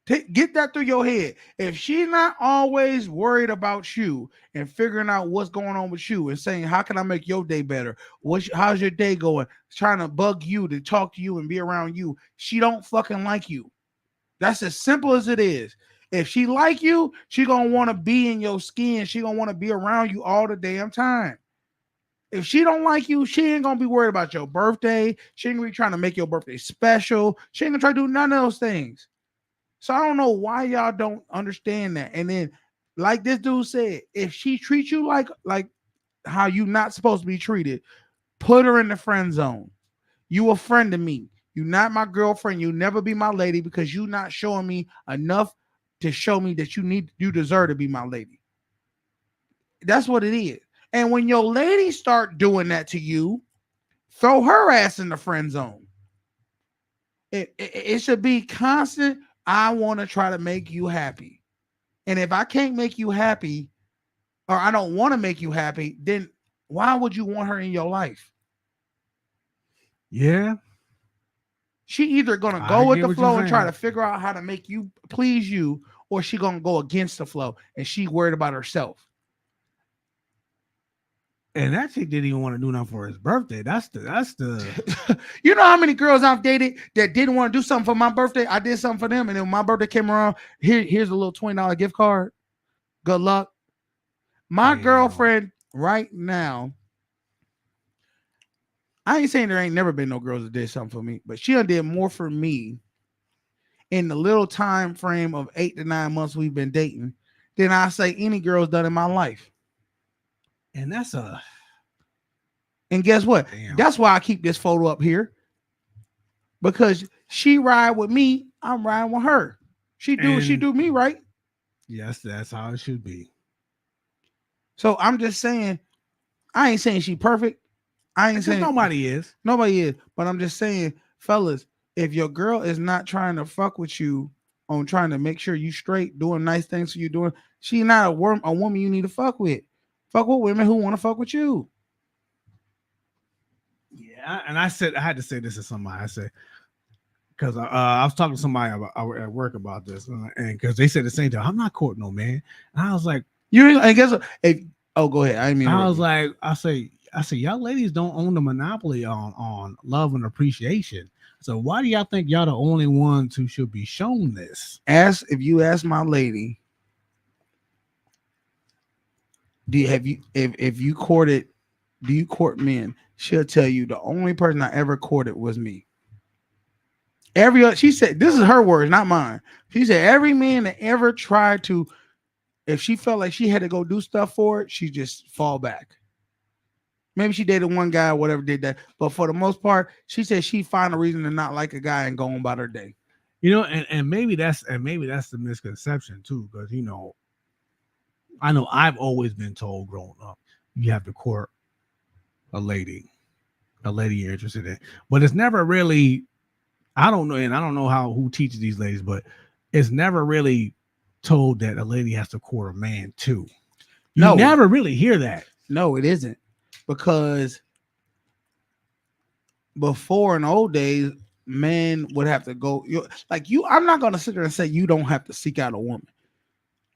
Get that through your head. If she's not always worried about you and figuring out what's going on with you and saying, how can I make your day better? How's your day going? Trying to bug you to talk to you and be around you. She don't fucking like you. That's as simple as it is. If she like you, she gonna want to be in your skin. She gonna want to be around you all the damn time. If she don't like you, she ain't gonna be worried about your birthday. She ain't gonna be trying to make your birthday special. She ain't gonna try to do none of those things. So I don't know why y'all don't understand that. And then, like this dude said, if she treats you like how you not supposed to be treated, put her in the friend zone. You a friend to me. You not my girlfriend. You never be my lady because you not showing me enough to show me that you deserve to be my lady. That's what it is. And when your lady start doing that to you, throw her ass in the friend zone. It should be constant. I want to try to make you happy. And if I can't make you happy, or I don't want to make you happy, then why would you want her in your life? Yeah. She either going to go with the flow and try to figure out how to make you please you, or she going to go against the flow and she worried about herself. And that chick didn't even want to do nothing for his birthday. That's the You know how many girls I've dated that didn't want to do something for my birthday? I did something for them, and then when my birthday came around, here's a little $20 gift card. Good luck. My girlfriend right now, I ain't saying there ain't never been no girls that did something for me, but she done did more for me in the little time frame of 8 to 9 months we've been dating than I say any girl's done in my life. And and guess what? Damn. That's why I keep this photo up here. Because she ride with me, I'm riding with her. She do me right. Yes, that's how it should be. So I'm just saying, I ain't saying she perfect. I ain't saying nobody is. Nobody is. But I'm just saying, fellas, if your girl is not trying to fuck with you on trying to make sure you straight, doing nice things for you, she not a woman you need to fuck with. Fuck with women who want to fuck with you. Yeah, and I had to say this to somebody. I said, because I was talking to somebody at work about this, and because they said the same thing. I'm not courting no man. And I was like, and guess what? Go ahead. I say, y'all ladies don't own the monopoly on love and appreciation. So why do y'all think y'all the only ones who should be shown this? If you ask my lady, if you courted do you court men? She'll tell you the only person I ever courted was me. She said, this is her words, not mine. She said every man that ever tried to, if she felt like she had to go do stuff for it, she just fall back. Maybe she dated one guy or whatever did that, but for the most part, she said she find a reason to not like a guy and go on about her day. And maybe that's the misconception too, because I know I've always been told growing up, you have to court a lady you're interested in, but it's never really. I don't know, and I don't know who teaches these ladies, but it's never really told that a lady has to court a man too. You never really hear that. No, it isn't, because before in old days, men would have to go. I'm not gonna sit there and say you don't have to seek out a woman.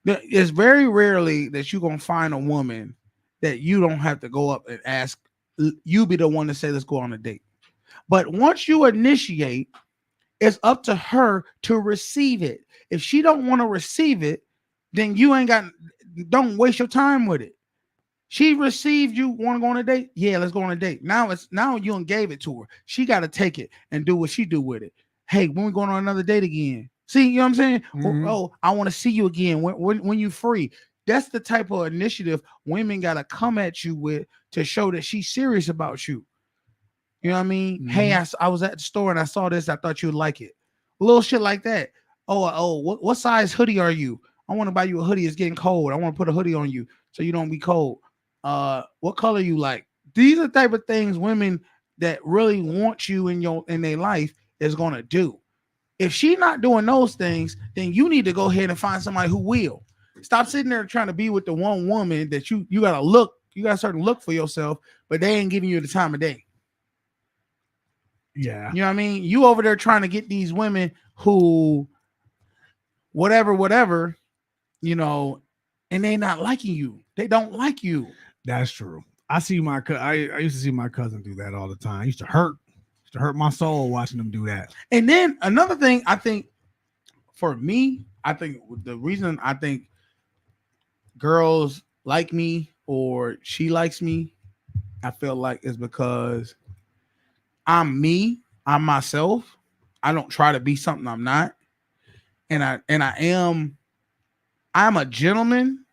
It's very rarely that you're gonna find a woman that you don't have to go up and ask. You be the one to say, let's go on a date. But once you initiate, it's up to her to receive it. If she don't want to receive it, then don't waste your time with it. She received you, want to go on a date? Yeah, let's go on a date. Now you gave it to her. She got to take it and do what she do with it. Hey, when we going on another date again? See, you know what I'm saying? Mm-hmm. Oh, I want to see you again when you free. That's the type of initiative women got to come at you with to show that she's serious about you. You know what I mean? Mm-hmm. Hey, I was at the store and I saw this. I thought you'd like it. A little shit like that. What size hoodie are you? I want to buy you a hoodie. It's getting cold. I want to put a hoodie on you so you don't be cold. What color you like? These are the type of things women that really want you in their life is going to do. If she's not doing those things, then you need to go ahead and find somebody who will. Stop sitting there trying to be with the one woman that you got to look. You got a certain look for yourself, but they ain't giving you the time of day. Yeah. You know what I mean? You over there trying to get these women who whatever, and they not liking you. They don't like you. That's true. I used to see my cousin do that all the time. It used to hurt my soul watching them do that. And then another thing, I think for me, the reason I think girls like me or she likes me, I feel like is because I'm me, I'm myself. I don't try to be something I'm not. And I'm a gentleman,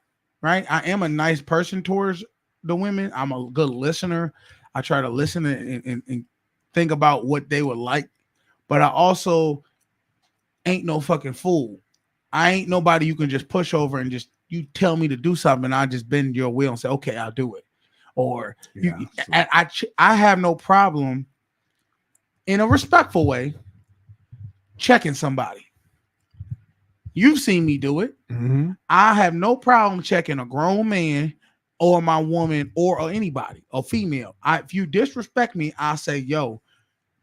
right? I am a nice person towards the women. I'm a good listener. I try to listen and think about what they would like. But I also ain't no fucking fool. I ain't nobody you can just push over and just you tell me to do something and I just bend your will and say, okay, I'll do it. Or I have no problem in a respectful way checking somebody. You've seen me do it. Mm-hmm. I have no problem checking a grown man or my woman or anybody, a female. If you disrespect me, I'll say, yo,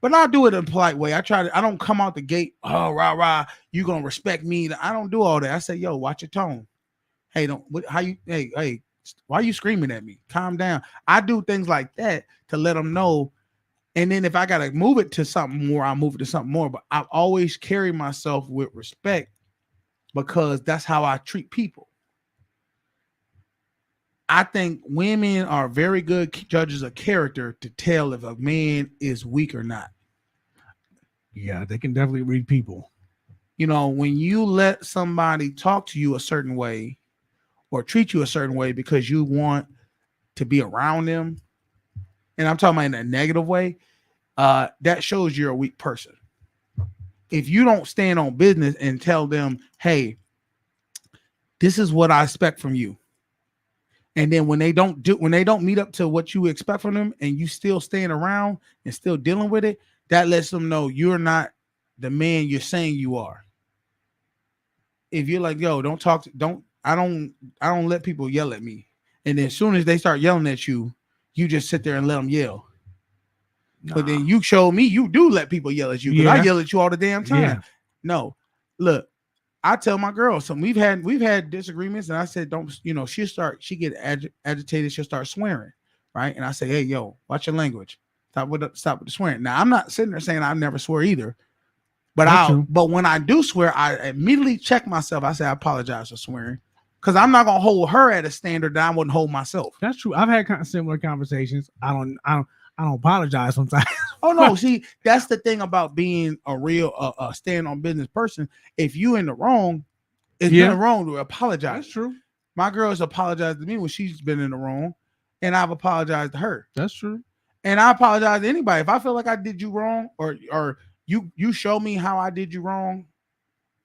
but I'll do it in a polite way. I don't come out the gate, oh, rah, you gonna respect me. I don't do all that. I say, yo, watch your tone. Hey, why are you screaming at me? Calm down. I do things like that to let them know. And then if I gotta move it to something more, I'll move it to something more. But I always carry myself with respect because that's how I treat people. I think women are very good judges of character to tell if a man is weak or not. Yeah, they can definitely read people. When you let somebody talk to you a certain way or treat you a certain way because you want to be around them, and I'm talking about in a negative way, that shows you're a weak person. If you don't stand on business and tell them, hey, this is what I expect from you. And then when they don't meet up to what you expect from them and you still staying around and still dealing with it, that lets them know you're not the man you're saying you are. If you're like, yo, I don't let people yell at me. And then as soon as they start yelling at you, you just sit there and let them yell. Nah. But then you show me you do let people yell at you because I yell at you all the damn time. Yeah. No, look, I tell my girl, so we've had disagreements, and I said, she get agitated, she'll start swearing, right? And I say, hey, yo, watch your language. Stop with the swearing. Now I'm not sitting there saying I never swear either, but but when I do swear, I immediately check myself. I say I apologize for swearing. Because I'm not gonna hold her at a standard that I wouldn't hold myself. That's true. I've had kind of similar conversations. I don't apologize sometimes. Oh no, see, that's the thing about being a real stand on business person. If you in the wrong, it's nothing wrong to apologize. That's true. My girl has apologized to me when she's been in the wrong, and I've apologized to her. That's true. And I apologize to anybody if I feel like I did you wrong, or you show me how I did you wrong,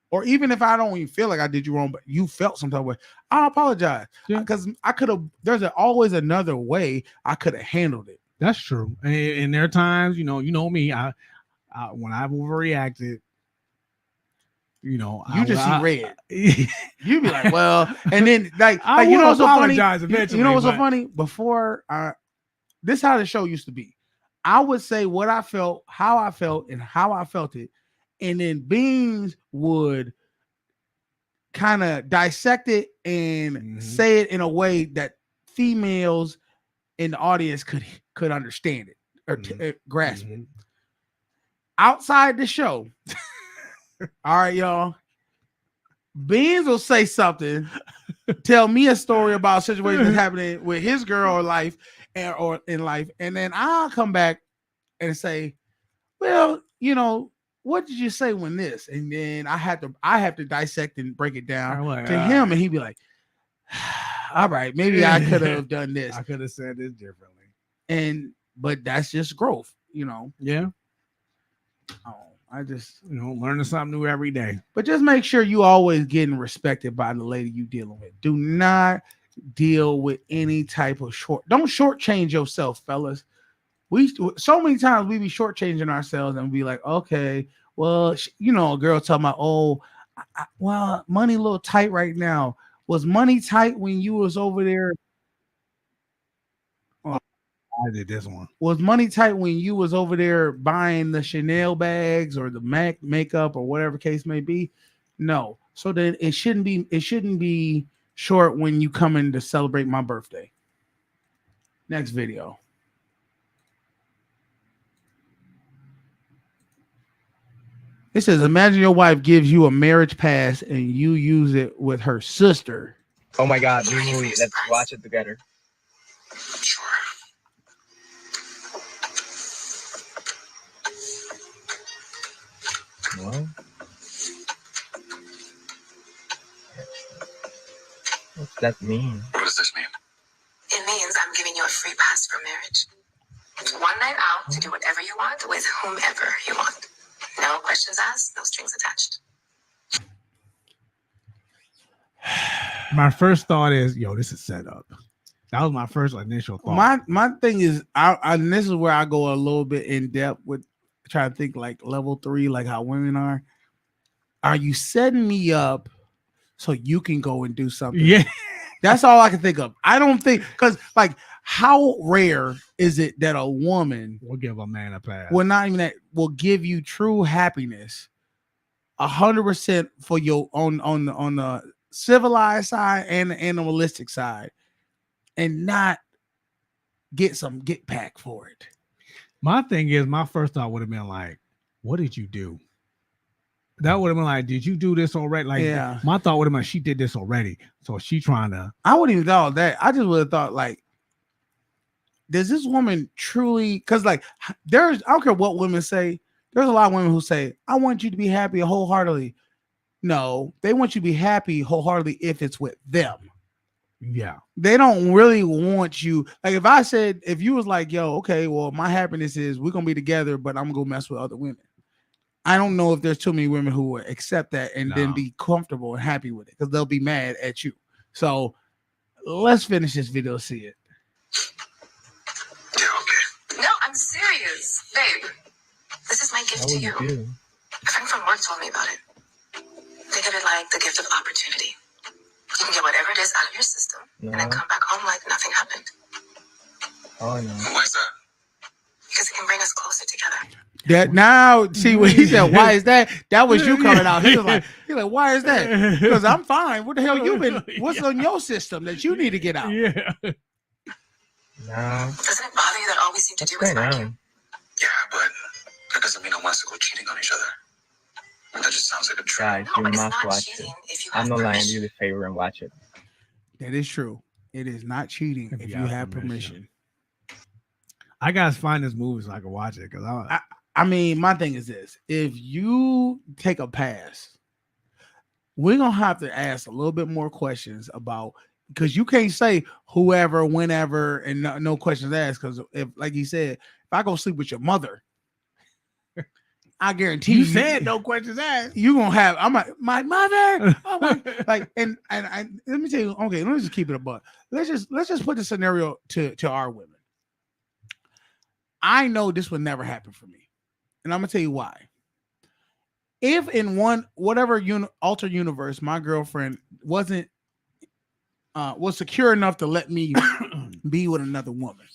or even if I don't even feel like I did you wrong, but you felt some type of way, I apologize because I could have. There's always another way I could have handled it. That's true. And there are times, you know me, I when I've overreacted, you just see red. You be like, well, and then like I you know what's so funny? Eventually, you know what's so funny? Before this is how the show used to be. I would say what I felt, how I felt, and how I felt it, and then Beans would kind of dissect it and say it in a way that females in the audience could understand it or grasp it. Outside the show, all right, y'all. Beans will say something, tell me a story about a situation that's happening with his girl or life, or in life, and then I'll come back and say, "Well, what did you say when this?" And then I have to dissect and break it down to him, and he'd be like, "All right, maybe I could have done this. I could have said this differently." But that's just growth, Yeah. I just learning something new every day. But just make sure you always getting respected by the lady you dealing with. Do not deal with any type of don't shortchange yourself, fellas. We so many times we be shortchanging ourselves and be like, okay, well, a girl talking about, well, money a little tight right now. Was money tight when you was over there? I did this one. Was money tight when you was over there buying the Chanel bags or the MAC makeup or whatever case may be? No. So then it shouldn't be short when you come in to celebrate my birthday. Next video. It says, imagine your wife gives you a marriage pass and you use it with her sister. Oh my God, new movie. Let's watch it together. Sure. Well, what's that mean? What does this mean? It means I'm giving you a free pass for marriage. It's one night out to do whatever you want with whomever you want. No questions asked, no strings attached. My first thought is, this is set up. That was my first initial thought. My thing is, and this is where I go a little bit in depth with trying to think like level 3, like how women are. Are you setting me up so you can go and do something? Yeah. That's all I can think of. I don't think, because like, how rare is it that a woman will give a man a pass? Well, not even that, will give you true happiness 100% for your on the civilized side and the animalistic side, and not get back for it. My thing is, my first thought would have been like, what did you do? That would have been like, did you do this already? Like, yeah. My thought would have been, she did this already. So she trying to. I wouldn't even thought that. I just would have thought like, does this woman truly? Because like, I don't care what women say. There's a lot of women who say, I want you to be happy wholeheartedly. No, they want you to be happy wholeheartedly if it's with them. Yeah. They don't really want you. Like if you was like, yo, okay, well, my happiness is we're going to be together, but I'm going to go mess with other women. I don't know if there's too many women who will accept that and then be comfortable and happy with it, because they'll be mad at you. So let's finish this video, see it. Yeah, okay. No, I'm serious. Babe, this is my gift to you. A friend from work told me about it. Think of it like the gift of opportunity. You can get whatever it is out of your system and then come back home like nothing happened. Oh, no. Why is that? Because it can bring us closer together. That now, see what he said, why is that? That was you coming out. He was like, why is that? Because I'm fine. What the hell you been? What's on your system that you need to get out? Yeah. No. Doesn't it bother you that all we seem to do is argue? Yeah, but that doesn't mean I want us to go cheating on each other. That just sounds like a trap. Guys, you must watch it. I'm not lying, do the favor and watch it. That is true. It is not cheating if you have permission. I gotta find this movie so I can watch it because I mean, my thing is this: if you take a pass, we're gonna have to ask a little bit more questions about, because you can't say whoever, whenever, and no questions asked. Because if, like you said, if I go sleep with your mother, I guarantee you said no questions asked. You gonna have I'm like my mother. Oh my, like and let me tell you. Okay, let me just keep it a buck. Let's just put the scenario to our women. I know this would never happen for me, and I'm gonna tell you why. If in whatever altered universe my girlfriend was secure enough to let me be with another woman,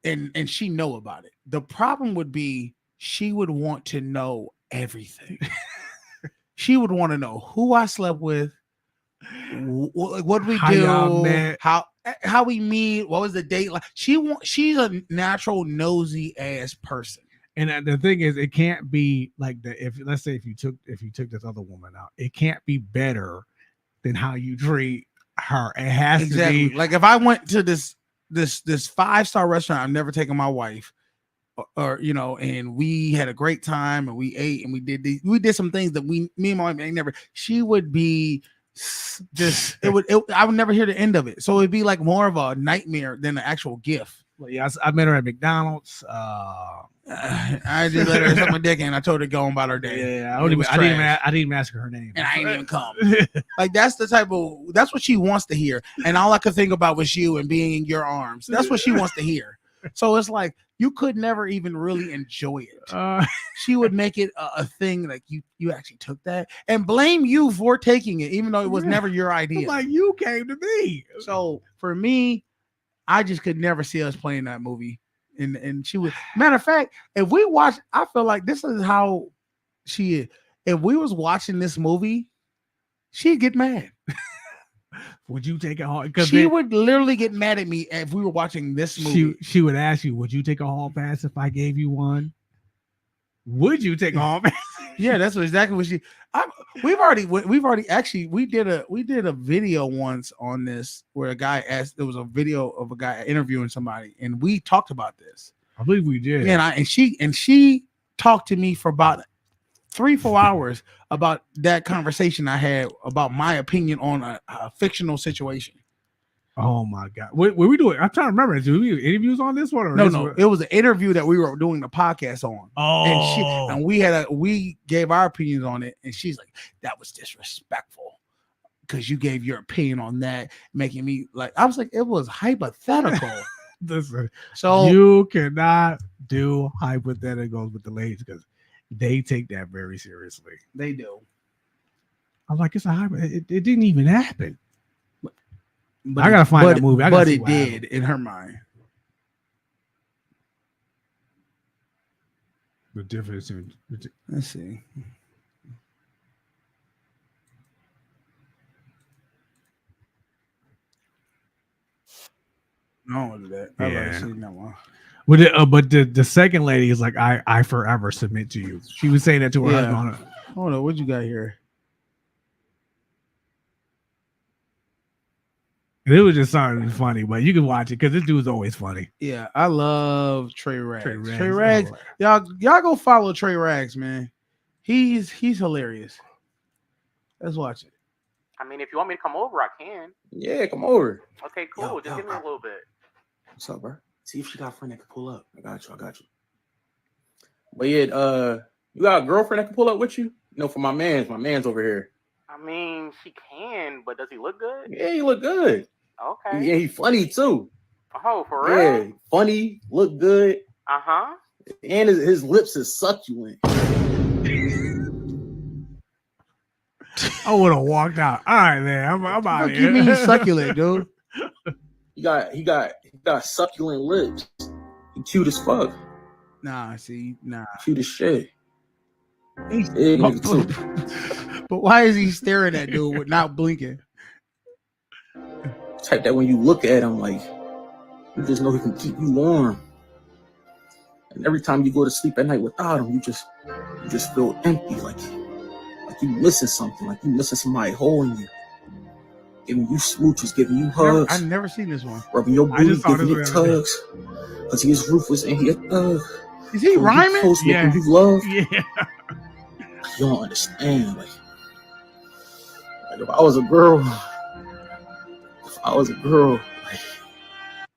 and she know about it, the problem would be she would want to know everything. She would want to know who I slept with, what we do, how we meet, what was the date like. She's a natural nosy ass person. And the thing is, it can't be like let's say if you took this other woman out, it can't be better than how you treat her. It has to be like if I went to this 5-star restaurant, I've never taken my wife, or and we had a great time and we ate and we did some things that me and my wife ain't never. She would be just I would never hear the end of it. So it'd be like more of a nightmare than an actual gift. Well, yeah, I met her at McDonald's. I just let her suck my dick and I told her to go on about her day. Yeah, I didn't even ask her her name, and I ain't even come. Like that's what she wants to hear. And all I could think about was you and being in your arms. That's what she wants to hear. So it's like you could never even really enjoy it. She would make it a thing like you actually took that and blame you for taking it, even though it was never your idea. Like you came to me. So for me, I just could never see us playing that movie. And she would, matter of fact, if we watch, I feel like this is how she is. If we was watching this movie, she'd get mad. Would you take a hall? She would literally get mad at me if we were watching this movie. She would ask you, "Would you take a hall pass if I gave you one? Would you take a hall pass?" Yeah, that's exactly what she. We did a video once on this where a guy asked. There was a video of a guy interviewing somebody, and we talked about this. I believe we did. Yeah, and she talked to me for about 3-4 hours about that conversation I had about my opinion on a fictional situation. Oh my God. What were we doing? I'm trying to remember. Did we do interviews on this one? Or No. It was an interview that we were doing the podcast on. Oh. And we gave our opinions on it. And she's like, that was disrespectful because you gave your opinion on that, making me like, I was like, it was hypothetical. Listen, so you cannot do hypotheticals with the ladies because they take that very seriously. They do. I'm like, it's a hypothetical. It didn't even happen. But I gotta find that movie. But it did in her mind. The difference in let's see. No, that. I've already seen that one. But the second lady is like, I forever submit to you. She was saying that to her husband. Hold on, what you got here? It was just something funny, but you can watch it because this dude's always funny. Yeah, I love Trey Rags. Trey Rags. Y'all go follow Trey Rags, man. He's hilarious. Let's watch it. I mean, if you want me to come over, I can. Yeah, come over. Okay, cool. Just give me a little bit. What's up, bro? See if she got a friend that can pull up. I got you. But yeah, you got a girlfriend that can pull up with you? No, for my man's over here. I mean, she can, but does he look good? Yeah, he look good. Okay. Yeah, he funny too. Oh, for real? Yeah, funny, look good. Uh-huh. And his lips is succulent. I would have walked out. All right, man. I'm out here. You mean succulent, dude? He got succulent lips. He cute as fuck. Nah. Cute as shit. He's big nigga too. But why is he staring at dude without blinking? Type that when you look at him, like you just know he can keep you warm. And every time you go to sleep at night without him, you just feel empty, like you missing something, like you missing somebody holding you. giving you smooches, giving you I hugs, never seen this one. rubbing your I booty, just saw giving you this one the other day. tugs. Cause he is ruthless and he a thug. Is he Calling you rhyming? close, Yeah. making you love. Yeah. You don't understand. Like if I was a girl,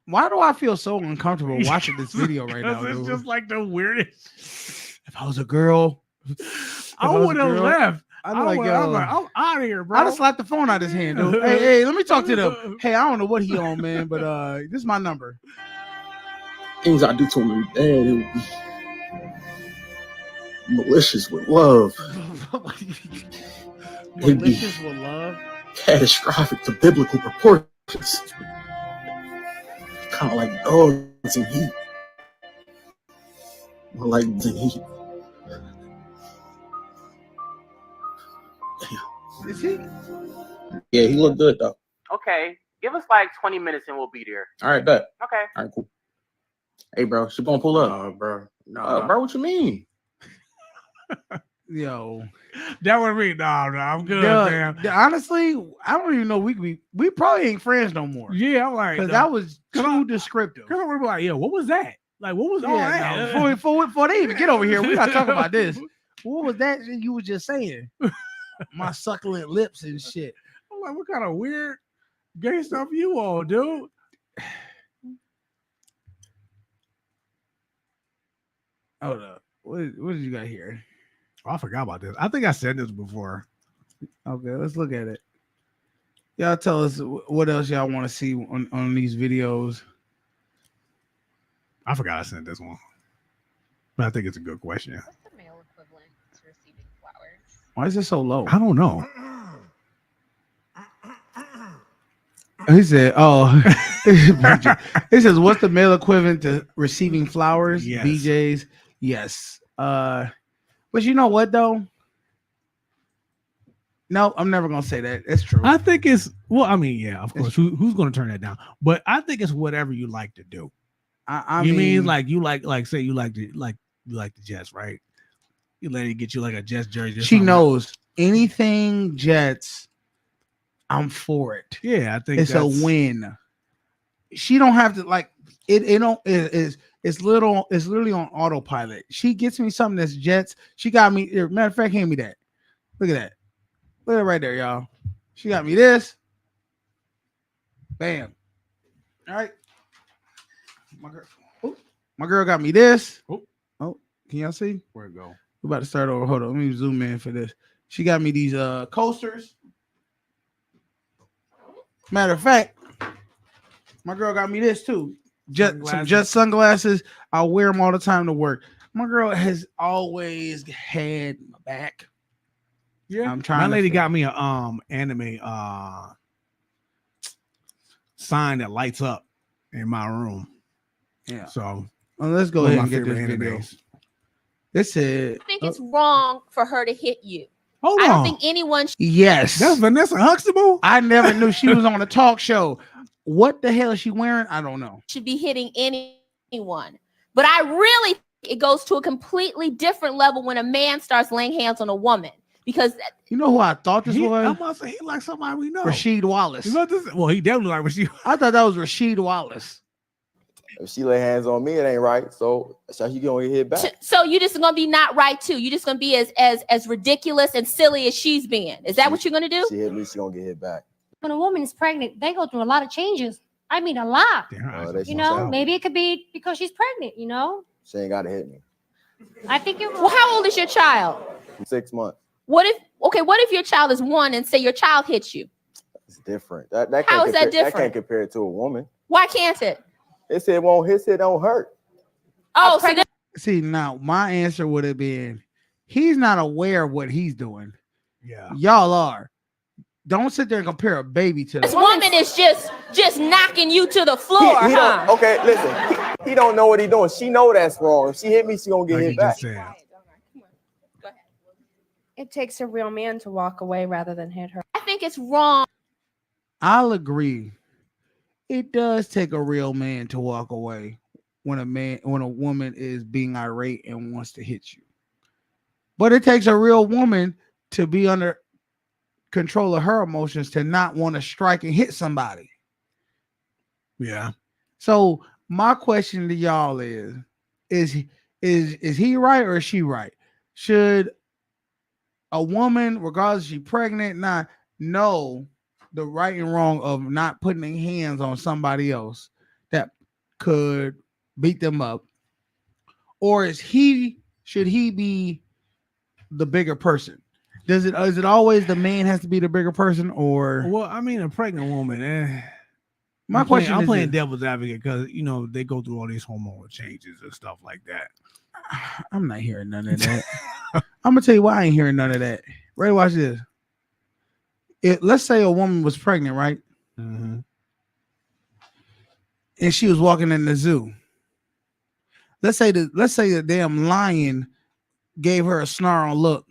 Why do I feel so uncomfortable watching this video right now, It's dude? just like the weirdest. If I was a girl, I would have left. I'm like, I'm yo, like, I'm out of here, bro. I'd have slapped the phone out of his hand, dude. Hey, let me talk to them. Hey, I don't know what he on, man, but this is my number. things I do to him in bed, it would be malicious with love. It'd be Malicious with love. catastrophic to biblical proportions. Kind of like dogs in heat. More like dogs in heat. Is he? Yeah, he looked good though. Okay, give us like 20 minutes and we'll be there. All right, bet. Okay. All right, cool. Hey, bro, she gonna pull up. bro. Bro, what you mean? Yo, That would mean no, I'm good, man. honestly, I don't even know we probably ain't friends no more. Yeah, I'm like, Because that was too descriptive. Because I'm like, yo, what was that? Like, what was all that? No, before they even get over here, we gotta talk about this. What was that you were just saying? My succulent lips and shit. I'm like, what kind of weird gay stuff you all, dude? Hold up. What did you got here? Oh, I forgot about this. I think I said this before. Okay, let's look at it. Y'all tell us what else y'all want to see on these videos. I forgot I sent this one. But I think it's a good question. What's the male equivalent to receiving flowers? Why is it so low? I don't know. He said, it says, what's the male equivalent to receiving flowers? Yes. BJ's. Yes. But you know what though? No, I'm never gonna say that. It's true. I think it's I mean, yeah, of course. Who's gonna turn that down? But I think it's whatever you like to do. I you mean, like you like say you like the Jets, right? You let her get you like a Jets jersey. She knows anything Jets, I'm for it. Yeah, I think it's a win. She don't have to like it. It's literally on autopilot. She gets me something that's Jets. She got me. Matter of fact, hand me that. Look at that. Look at it right there, y'all. She got me this. Bam. All right. My girl got me this. Oh, can y'all see? Where it go? We're about to start over. Hold on. Let me zoom in for this. She got me these coasters. Matter of fact, my girl got me this too. Some Jet sunglasses. I'll wear them all the time to work. My girl has always had my back. Yeah, I'm trying. My lady got me a anime sign that lights up in my room. Yeah. So let's go ahead and get this video. This is. I think it's wrong for her to hit you. Hold I on. don't think anyone. Yes. That's Vanessa Huxtable. I never knew she was on a talk show. What the hell is she wearing? I don't know. Should be hitting anyone. But I really think it goes to a completely different level when a man starts laying hands on a woman. Because you know who I thought this was? I'm about to say he like somebody we know. Rasheed Wallace. Well, he definitely like Rasheed. I thought that was Rasheed Wallace. If she lay hands on me, it ain't right. So she gonna get hit back. So you just gonna be not right too. You just gonna be as ridiculous and silly as she's being. Is that what you're gonna do? She hit me, she gonna get hit back. When a woman is pregnant, they go through a lot of changes. I mean, a lot. You know, maybe it could be because she's pregnant. You know, she ain't gotta hit me. I think you're. Well, how old is your child? 6 months. What if your child is 1 and say your child hits you? It's different. That How is that different? That can't compare it to a woman. Why can't it? It said won't hit, it don't hurt. Oh, see, now my answer would have been, he's not aware of what he's doing. Yeah, y'all are. Don't sit there and compare a baby to this woman is just knocking you to the floor, he huh? Okay, listen. He don't know what he's doing. She know that's wrong. If she hit me, she gonna get hit back. It takes a real man to walk away rather than hit her. I think it's wrong. I'll agree. It does take a real man to walk away when a woman is being irate and wants to hit you. But it takes a real woman to be under control of her emotions to not want to strike and hit somebody. Yeah. So my question to y'all is he right or is she right? Should a woman, regardless if she's pregnant, not know the right and wrong of not putting their hands on somebody else that could beat them up? Or should he be the bigger person? Is it always the man has to be the bigger person, or? Well, I mean, a pregnant woman, My I'm question is playing this. devil's advocate because they go through all these hormonal changes and stuff like that. I'm not hearing none of that. I'm gonna tell you why I ain't hearing none of that. Ray, watch this. Let's say a woman was pregnant, right? Mm-hmm. And she was walking in the zoo. Let's say the damn lion gave her a snarl look.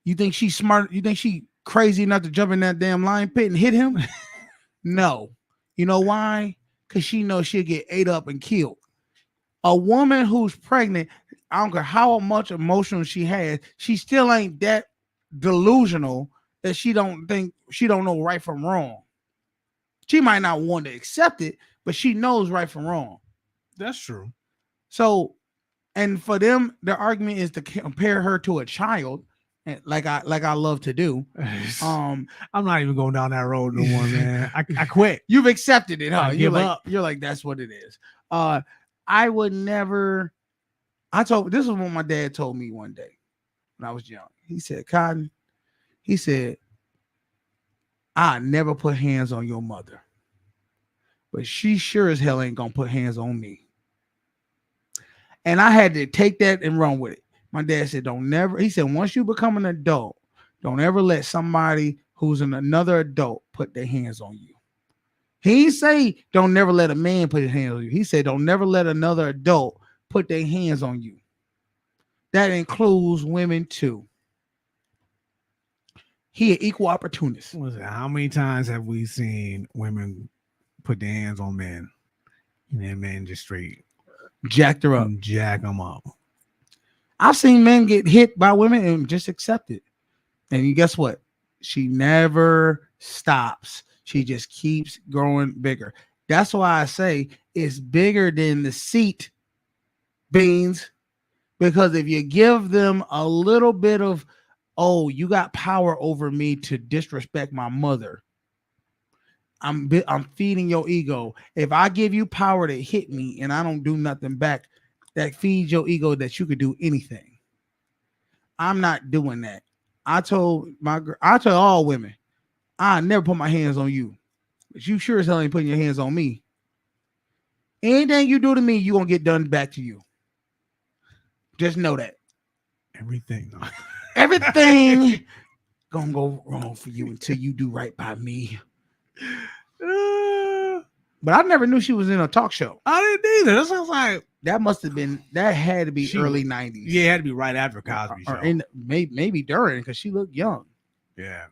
You think she's smart? You think she crazy enough to jump in that damn lion pit and hit him? No. You know why? Because she knows she'll get ate up and killed. A woman who's pregnant, I don't care how much emotion she has, she still ain't that delusional that she don't know right from wrong. She might not want to accept it, but she knows right from wrong. That's true. So, and for them, their argument is to compare her to a child, like I love to do. I'm not even going down that road no more, man. I quit. You've accepted it, huh? I give up. You're like, that's what it is. I would never. This is what my dad told me one day when I was young. He said, Cotton, he said, I never put hands on your mother, but she sure as hell ain't gonna put hands on me. And I had to take that and run with it. My dad said, he said, once you become an adult, don't ever let somebody who's another adult put their hands on you. He didn't say don't never let a man put his hands on you. He said don't never let another adult put their hands on you. That includes women too. He an equal opportunist. Listen, how many times have we seen women put their hands on men and then men just straight jacked her up, jack them up? I've seen men get hit by women and just accept it. And guess what? She never stops. She just keeps growing bigger. That's why I say it's bigger than the seat, Beans. Because if you give them a little bit of, oh, you got power over me to disrespect my mother, I'm feeding your ego. If I give you power to hit me and I don't do nothing back, that feeds your ego that you could do anything. I'm not doing that. I told all women, I never put my hands on you, but you sure as hell ain't putting your hands on me. Anything you do to me, you gonna get done back to you. Just know that. Everything gonna go wrong for you until you do right by me. But I never knew she was in a talk show. I didn't either. That sounds like that had to be early 90s. Yeah, it had to be right after Cosby Show. Or maybe during, because she looked young. Yeah.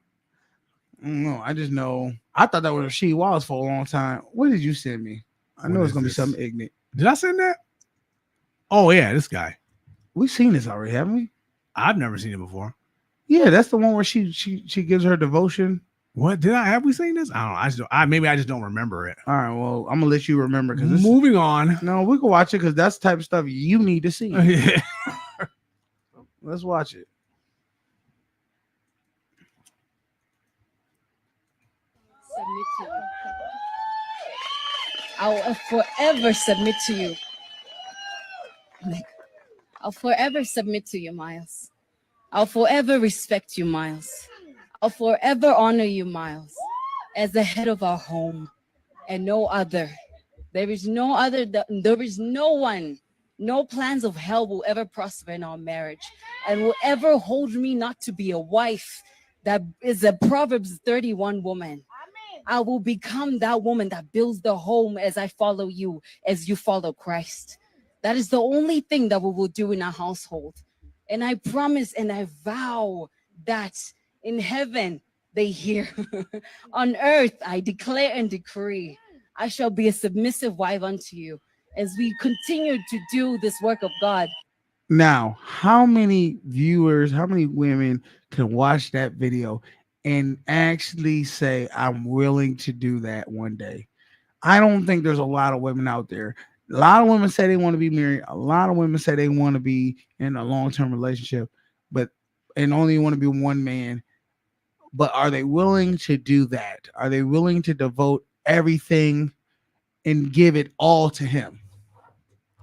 I don't know. I just know. I thought that was Rasheed Wallace for a long time. What did you send me? I know it's gonna be something ignorant. Did I send that? Oh yeah, this guy. We've seen this already, haven't we? I've never seen it before. Yeah, that's the one where she gives her devotion. What have we seen this? I don't know. Maybe I just don't remember it. All right, well, I'm gonna let you remember because moving on. No, we can watch it because that's the type of stuff you need to see. Yeah. Let's watch it. Submit to you. I will forever submit to you. I'll forever submit to you, Miles. I'll forever respect you, Miles. I'll forever honor you, Miles, as the head of our home and no other. There is no other. There is no one. No plans of hell will ever prosper in our marriage and will ever hold me not to be a wife that is a Proverbs 31 woman. I will become that woman that builds the home as I follow you, as you follow Christ. That is the only thing that we will do in our household. And I promise and I vow that in heaven they hear. On earth, I declare and decree, I shall be a submissive wife unto you as we continue to do this work of God. Now, how many viewers, how many women can watch that video and actually say, I'm willing to do that one day. I don't think there's a lot of women out there. A lot of women say they want to be married. A lot of women say they want to be in a long-term relationship, and only want to be one man. But are they willing to do that? Are they willing to devote everything and give it all to him?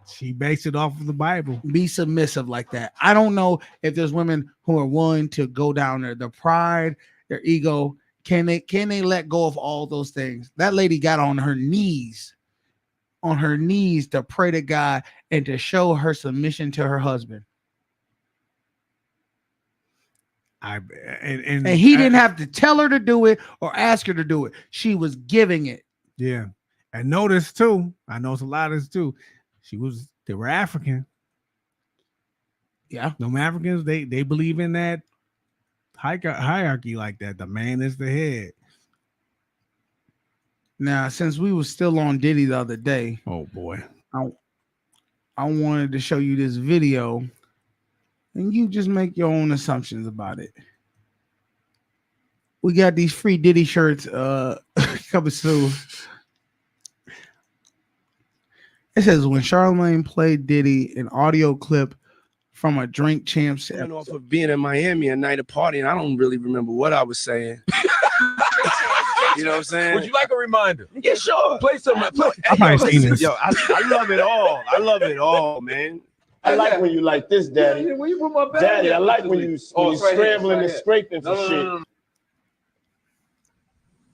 She based it off of the Bible. Be submissive like that. I don't know if there's women who are willing to go down there. Their pride, their ego. Can they let go of all those things? That lady got on her knees to pray to God and to show her submission to her husband. And he didn't have to tell her to do it or ask her to do it. She was giving it. Yeah. And notice too, I know it's a lot of this too. They were African. Yeah. Them Africans, they believe in that hierarchy like that. The man is the head. Now, since we were still on Diddy the other day, oh boy, I wanted to show you this video, and you just make your own assumptions about it. We got these free Diddy shirts coming soon. It says when Charlamagne played Diddy an audio clip from a Drink Champs. I know for being in Miami a night of partying, I don't really remember what I was saying. You know what I'm saying? Would you like a reminder? Yeah, sure. Play some. I've probably seen this. Yo, I love it all. I love it all, man. I like when you like this, Daddy. Yeah, when you put my bag Daddy, I in. like when you scrambling and scraping for shit. No.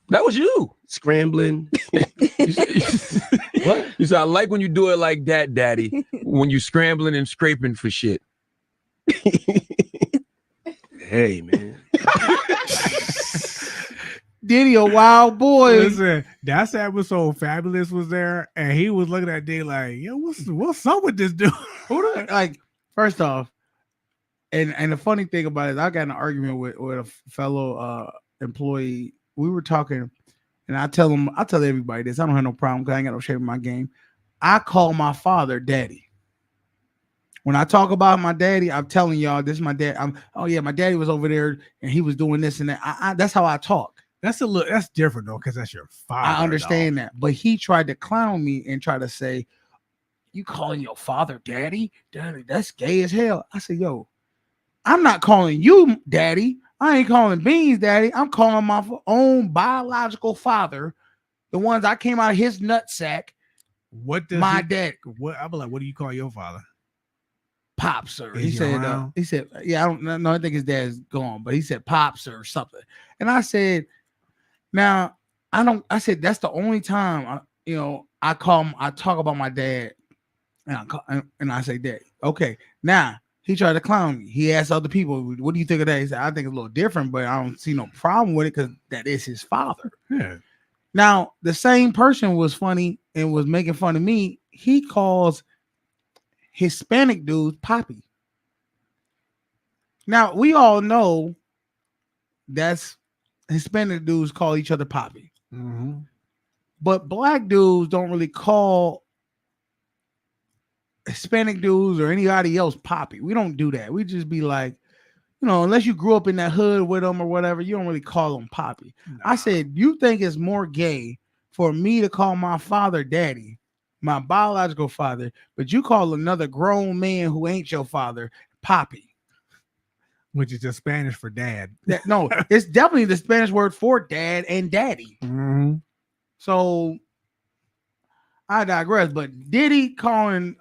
That was you scrambling. What? You said I like when you do it like that, Daddy. When you scrambling and scraping for shit. Hey, man. Diddy a wild boy. Listen, that's the episode Fabulous was there, and he was looking at Diddy like, yo, what's up with this dude? Like, first off, and the funny thing about it is I got in an argument with a fellow employee. We were talking, and I tell everybody this. I don't have no problem because I ain't got no shame in my game. I call my father Daddy. When I talk about my daddy, I'm telling y'all this is my dad. My daddy was over there and he was doing this and that. That's how I talk. That's different though, because that's your father. I understand that, but he tried to clown me and try to say, "You calling your father daddy? Daddy, that's gay as hell." I said, "Yo, I'm not calling you daddy. I ain't calling Beans daddy. I'm calling my own biological father, the ones I came out of his nutsack. What does dad? What I'm like? What do you call your father? Pop, sir." He said, "Yeah, I don't know. I think his dad's gone, but he said Pop, sir, or something." And I said, "Now, I said that's the only time I talk about my dad, and I say Daddy. Okay, now he tried to clown me. He asked other people, "What do you think of that?" He said, "I think it's a little different, but I don't see no problem with it because that is his father." Yeah. Now, the same person was funny and was making fun of me. He calls Hispanic dudes Poppy. Now, we all know that's Hispanic dudes call each other Poppy. Mm-hmm. But black dudes don't really call Hispanic dudes or anybody else Poppy. We don't do that. We just be like, unless you grew up in that hood with them or whatever, you don't really call them Poppy. No. I said, you think it's more gay for me to call my father Daddy, my biological father, but you call another grown man who ain't your father Poppy. Which is just Spanish for dad. No, it's definitely the Spanish word for dad and daddy. Mm-hmm. So I digress, but Diddy calling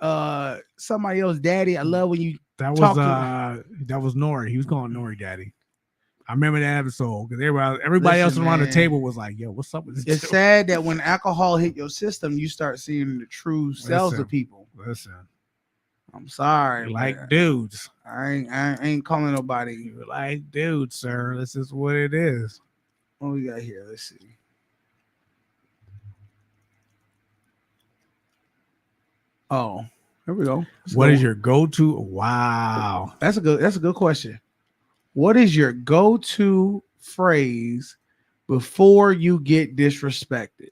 somebody else daddy. I love when you that was Nori. He was calling Nori daddy. I remember that episode because everybody else around the table was like, "Yo, what's up with this?" It's sad that when alcohol hit your system, you start seeing the true selves of people. Listen, I'm sorry, like dudes. I ain't calling nobody. You're like dudes, sir. This is what it is. What we got here? Let's see. Oh, here we go. What is your go-to? Wow, that's a good question. What is your go-to phrase before you get disrespectful?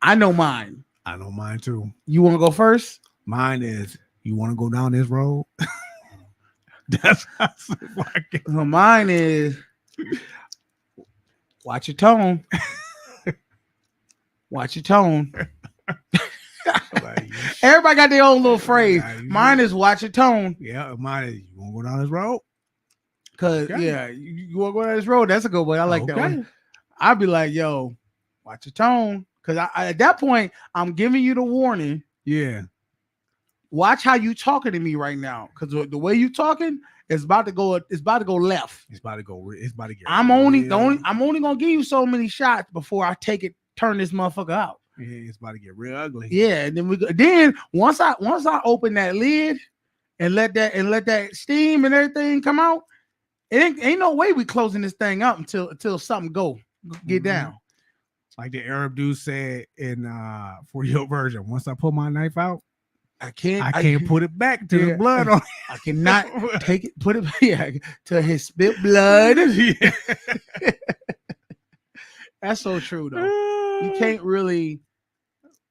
I know mine. I know mine too. You want to go first? Mine is, you want to go down this road? That's So mine is watch your tone. Watch your tone. Everybody got their own little phrase. Mine is watch your tone. Yeah, mine is you want to go down this road? Cause you want to go down this road. That's a good one. I like that one. I'd be like, yo, watch your tone. Cause I at that point, I'm giving you the warning. Yeah. Watch how you talking to me right now. Cause the way you talking is about to go. It's about to go left. It's about to go. It's about to get. I'm only gonna give you so many shots before I turn this motherfucker out. Yeah, it's about to get real ugly. Yeah, and then once I open that lid and let that steam and everything come out, it ain't no way we closing this thing up until something get down. Like the Arab dude said in for your version, once I pull my knife out, I can't put it back to the blood on. I cannot put it to his spit blood. That's so true though. You can't really.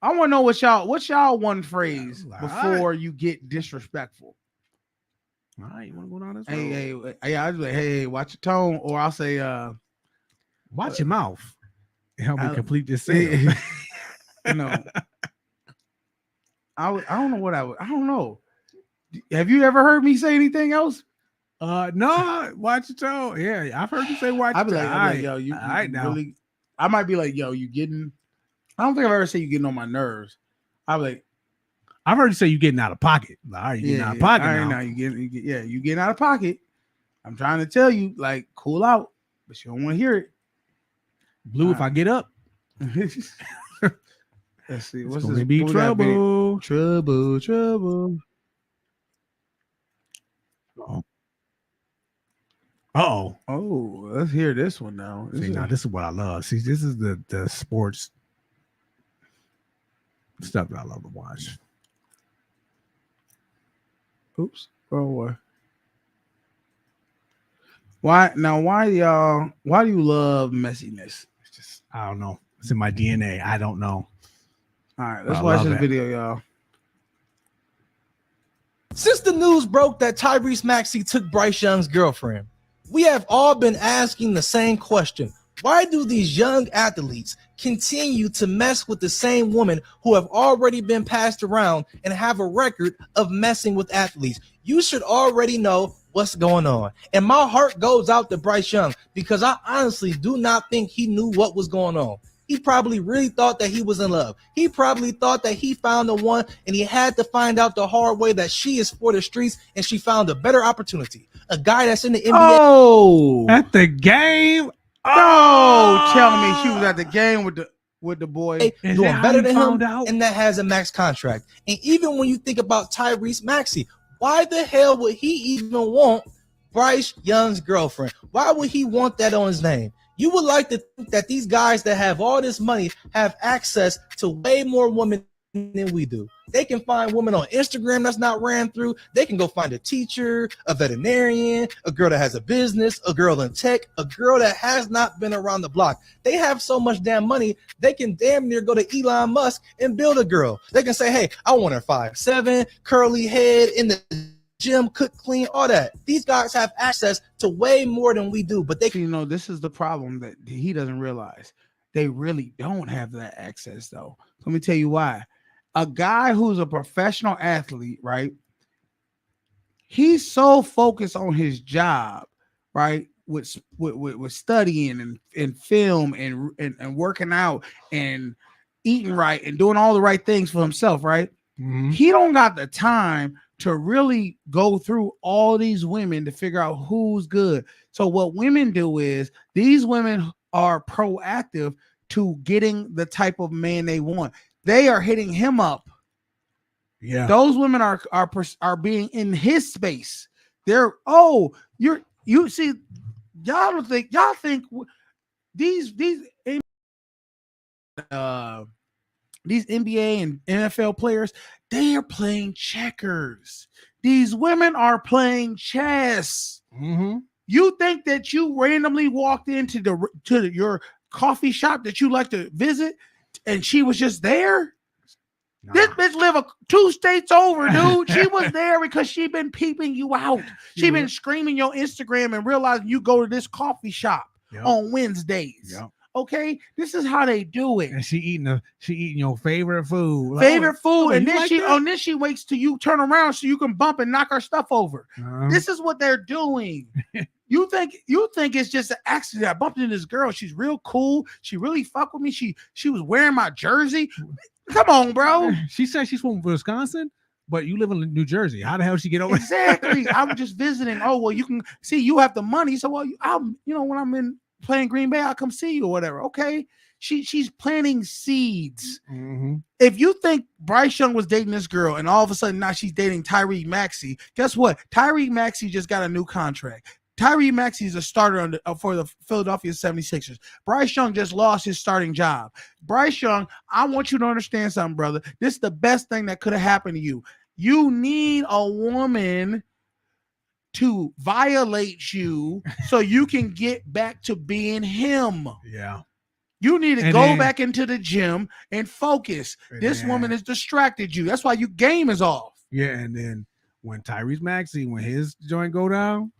I want to know what's y'all one phrase before you get disrespectful. All right, you want to go down this road? I'll be like, hey, watch your tone, or I'll say, watch your mouth. Help me complete this sentence. No, I don't know what I don't know. Have you ever heard me say anything else? No, watch your tone. Yeah, I've heard you say watch your tone. I'll be like, yo, you really. I might be like, yo, you getting. I don't think I've ever said you getting on my nerves. I'm like, I've heard you say you getting out of pocket. Like, all right, you getting out of pocket now. You getting out of pocket. I'm trying to tell you, like, cool out, but you don't want to hear it. Blue, if I get up. Let's see. What's going to be trouble? Trouble. Oh, let's hear this one now. This is what I love. See, this is the sports stuff that I love to watch. Oops. Oh, why do you love messiness? It's just, I don't know. It's in my DNA. I don't know. All right, let's watch this video, y'all. Since the news broke that Tyrese Maxey took Bryce Young's girlfriend, we have all been asking the same question. Why do these young athletes continue to mess with the same women who have already been passed around and have a record of messing with athletes? You should already know what's going on. And my heart goes out to Bryce Young because I honestly do not think he knew what was going on. He probably really thought that he was in love. He probably thought that he found the one, and he had to find out the hard way that she is for the streets, and she found a better opportunity. A guy that's in the NBA. Oh, at the game. Oh, tell me she was at the game with the boy doing better than him, and that has a max contract. And even when you think about Tyrese Maxey, why the hell would he even want Bryce Young's girlfriend? Why would he want that on his name? You would like to think that these guys that have all this money have access to way more women than we do. They can find women on Instagram that's not ran through. They can go find a teacher, a veterinarian, a girl that has a business, a girl in tech, a girl that has not been around the block. They have so much damn money, they can damn near go to Elon Musk and build a girl. They can say, hey, I want her 5'7", curly head, in the gym, cook clean, all that. These guys have access to way more than we do, but they can. You know, this is the problem that he doesn't realize. They really don't have that access, though. Let me tell you why. A guy who's a professional athlete, right? He's so focused on his job, right? With studying and film and working out and eating right and doing all the right things for himself, right? Mm-hmm. He don't got the time to really go through all these women to figure out who's good. So what women do is these women are proactive to getting the type of man they want. They are hitting him up. Yeah. Those women are being in his space. They're you see, y'all think these NBA and NFL players, they are playing checkers. These women are playing chess. Mm-hmm. You think that you randomly walked into your coffee shop that you like to visit and she was just there? This bitch live 2 states over, dude. She was there because she been peeping you out. She been screaming your Instagram and realizing you go to this coffee shop on Wednesdays. Yep. Okay, this is how they do it. And she eating your favorite food. Like, Favorite food, and you then like she that? then she waits till you turn around so you can bump and knock her stuff over. This is what they're doing. You think it's just an accident? I bumped into this girl. She's real cool. She really fuck with me. She was wearing my jersey. Come on, bro. She said she's from Wisconsin, but you live in New Jersey. How the hell she get over? Exactly. I'm just visiting. Oh well, you can see you have the money. So well, I'm when I'm in playing Green Bay, I'll come see you or whatever. Okay. She's planting seeds. If you think Bryce Young was dating this girl and all of a sudden now she's dating Tyrese Maxey, guess what? Tyrese Maxey just got a new contract. Tyrese Maxey is a starter for the Philadelphia 76ers. Bryce Young just lost his starting job. Bryce Young, I want you to understand something, brother. This is the best thing that could have happened to you. You need a woman to violate you so you can get back to being him. Yeah. You need to go back into the gym and focus. This woman has distracted you. That's why your game is off. Yeah, and then when Tyrese Maxey, when his joint go down,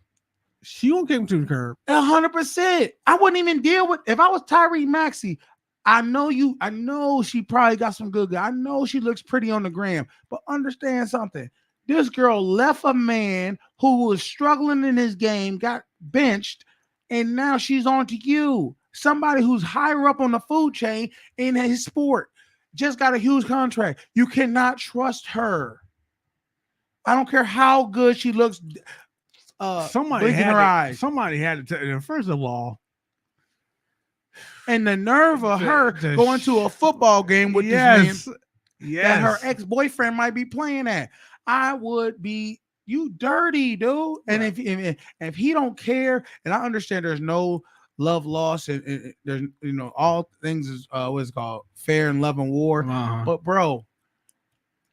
she won't kick him to the curb. 100%. I wouldn't even deal with if I was Tyrese Maxey. I know she probably got some good. I know she looks pretty on the gram, but understand something. This girl left a man who was struggling in his game, got benched, and now she's on to you. Somebody who's higher up on the food chain in his sport just got a huge contract. You cannot trust her. I don't care how good she looks. Somebody had her eyes. Somebody had to tell you. First of all, and the nerve of her going to a football game with this man that her ex-boyfriend might be playing at. I would be dirty, dude. And if he don't care, and I understand there's no love lost, and there's all things is what's called fair in love and war. But bro,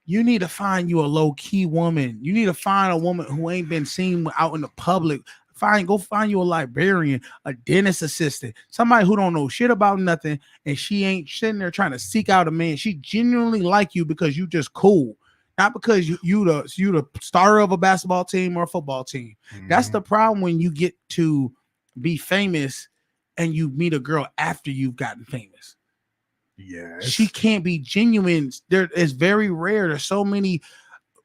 you need to find you a low-key woman. You need to find a woman who ain't been seen out in the public. Go find you a librarian, a dentist assistant, somebody who don't know shit about nothing, and she ain't sitting there trying to seek out a man. She genuinely like you because you just cool, not because you the starter of a basketball team or a football team. That's the problem when you get to be famous and you meet a girl after you've gotten famous. Yeah, she can't be genuine. It's very rare. There's so many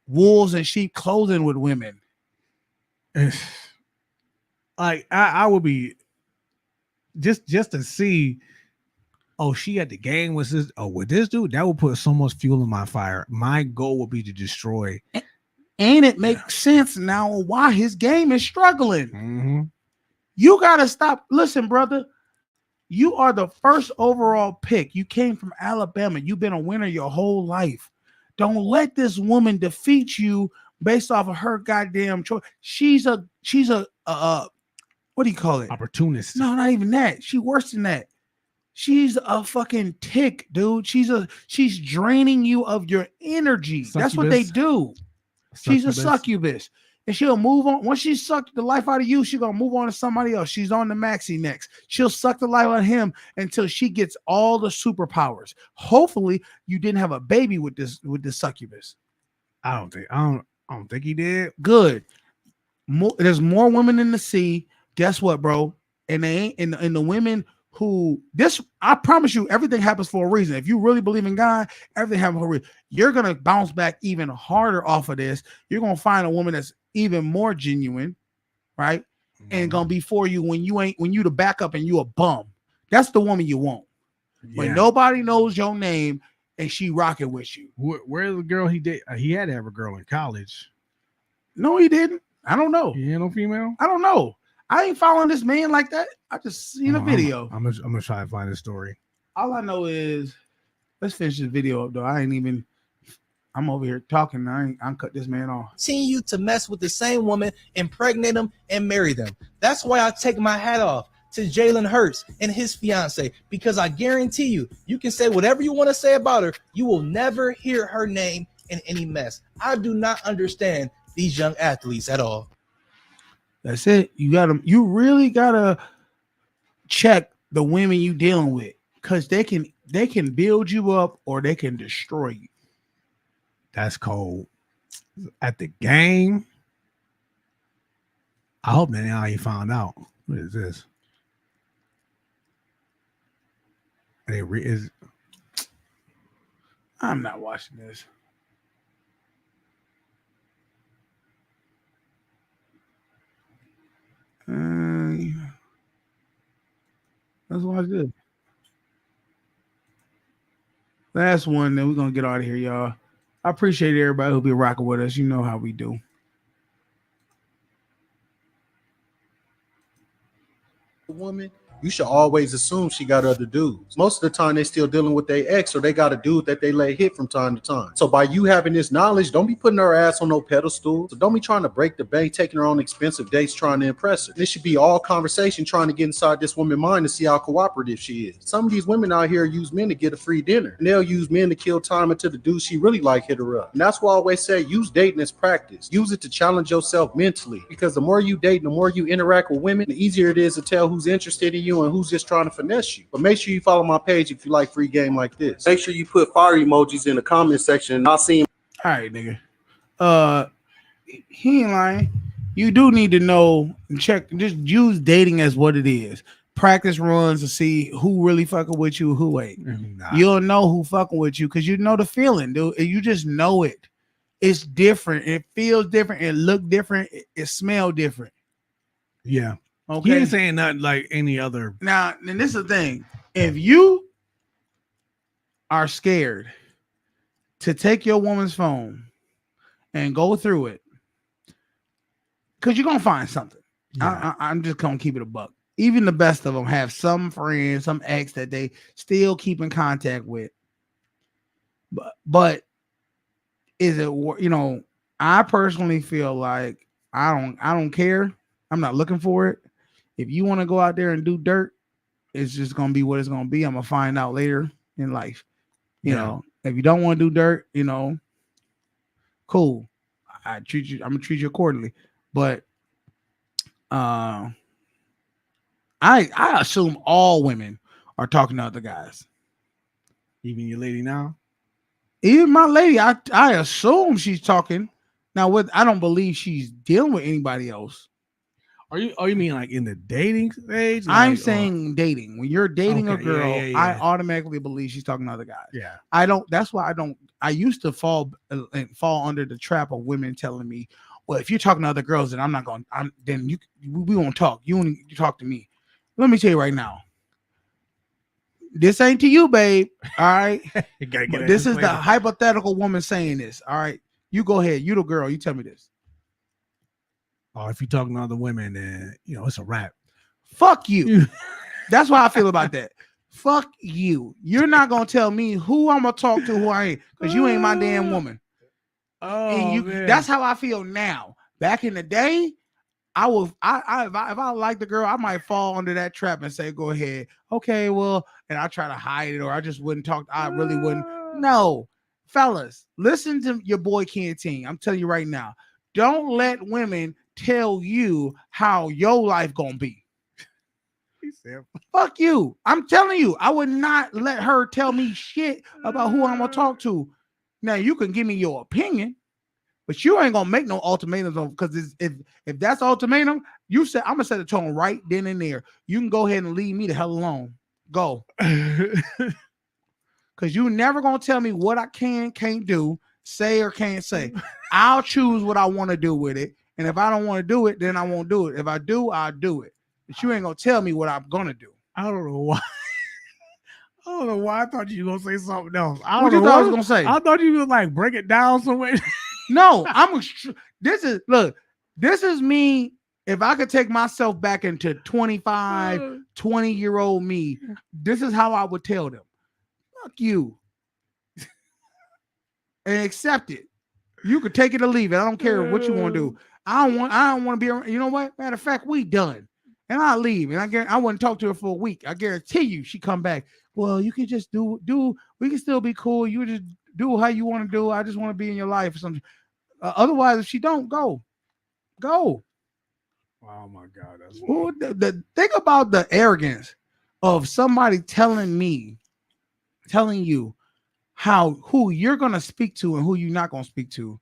wolves and sheep clothing with women. Like I would be just to see. Oh, she at the game with this. Oh, with this dude, that would put so much fuel in my fire. My goal would be to destroy. And it makes sense now why his game is struggling. You gotta stop. Listen, brother. You are the first overall pick. You came from Alabama. You've been a winner your whole life. Don't let this woman defeat you based off of her goddamn choice. She's a what do you call it? Opportunist. No, not even that. She worse than that. She's a fucking tick, dude. She's draining you of your energy. Succubus. That's what they do. She's a succubus. And she'll move on. Once she sucked the life out of you, she's gonna move on to somebody else. She's on the Maxi next. She'll suck the life out of him until she gets all the superpowers. Hopefully, you didn't have a baby with this succubus. I don't think he did. Good. There's more women in the sea. Guess what, bro? And they ain't in the women who I promise you, everything happens for a reason. If you really believe in God, everything happens for a reason. You're gonna bounce back even harder off of this. You're gonna find a woman that's even more genuine, right? And gonna be for you when you the backup and you a bum. That's the woman you want. When nobody knows your name and she rocking with you. Where's the girl he did? He had to have a girl in college. No, he didn't. I don't know. He had no female. I don't know. I ain't following this man like that. I just seen a video. I'm gonna try to find this story. All I know is, let's finish this video up though. I'm over here talking. I'm cut this man off. Continue to mess with the same woman, impregnate them, and marry them. That's why I take my hat off to Jalen Hurts and his fiance, because I guarantee you can say whatever you want to say about her. You will never hear her name in any mess. I do not understand these young athletes at all. That's it. You really gotta check the women you dealing with, because they can build you up or they can destroy you. That's cold. At the game, I hope that now you found out. What is this? I'm not watching this. Let's watch this. Last one, then we're gonna get out of here, y'all. I appreciate everybody who'll be rocking with us. You know how we do. Woman, you should always assume she got other dudes. Most of the time, they still dealing with their ex, or they got a dude that they let hit from time to time. So by you having this knowledge, don't be putting her ass on no pedestal. So don't be trying to break the bank, taking her on expensive dates, trying to impress her. This should be all conversation, trying to get inside this woman's mind to see how cooperative she is. Some of these women out here use men to get a free dinner, and they'll use men to kill time until the dude she really like hit her up. And that's why I always say use dating as practice. Use it to challenge yourself mentally, because the more you date, the more you interact with women, the easier it is to tell who's interested in you and who's just trying to finesse you. But make sure you follow my page if you like free game like this. Make sure you put fire emojis in the comment section, and I'll see him. All right, nigga. He ain't lying. You do need to know and check. Just use dating as what it is. Practice runs to see who really fucking with you, who ain't. You'll know who fucking with you because you know the feeling, dude. You just know it. It's different. It feels different. It look different. It smell different. Yeah. Okay. He ain't saying nothing like any other. Now, and this is the thing. If you are scared to take your woman's phone and go through it, because you're going to find something. Yeah. I'm just going to keep it a buck. Even the best of them have some friends, some ex that they still keep in contact with. But is it, I personally feel like I don't care. I'm not looking for it. If you want to go out there and do dirt, it's just going to be what it's going to be. I'm going to find out later in life. You know, if you don't want to do dirt, cool. I'm going to treat you accordingly. But I assume all women are talking to other guys. Even your lady now? Even my lady, I assume she's talking. Now, I don't believe she's dealing with anybody else. You mean like in the dating stage? I'm saying dating. When you're dating a girl, yeah. I automatically believe she's talking to other guys. Yeah. That's why I used to fall under the trap of women telling me, well, if you're talking to other girls, then we won't talk. You talk to me. Let me tell you right now. This ain't to you, babe. All right. This is the hypothetical woman saying this. All right. You go ahead. You the girl. You tell me this. Oh, if you're talking to other women, then it's a wrap. Fuck you. That's why I feel about that. Fuck you. You're not gonna tell me who I'm gonna talk to, who I ain't, because you ain't my damn woman. Man. That's how I feel now. Back in the day, if I like the girl, I might fall under that trap and say, go ahead. Okay, well, and I try to hide it, or I just wouldn't talk. I really wouldn't. No, fellas, listen to your boy Canteen. I'm telling you right now. Don't let women tell you how your life gonna be. He said, fuck you. I'm telling you, I would not let her tell me shit about who I'm gonna talk to. Now you can give me your opinion, but you ain't gonna make no ultimatums on, because if that's ultimatum, you said I'm gonna set the tone right then and there. You can go ahead and leave me the hell alone. Go. Because you never gonna tell me what I can't do, say or can't say. I'll choose what I want to do with it. And if I don't want to do it, then I won't do it. If I do, I'll do it. But you ain't gonna tell me what I'm gonna do. I don't know why. I don't know why I thought you were gonna say something else. What you thought I was gonna say? I thought you would like break it down somewhere. No, this is me. If I could take myself back into 25, 20-year-old me, this is how I would tell them. Fuck you. And accept it. You could take it or leave it. I don't care what you want to do. I don't want to be around. You know what? Matter of fact, we done. And I'll leave. And I wouldn't talk to her for a week. I guarantee you she come back. Well, you can just do we can still be cool. You just do how you want to do. I just want to be in your life or something. Otherwise, if she don't, go. Oh my God. That's the thing about the arrogance of somebody telling you who you're gonna speak to and who you're not gonna speak to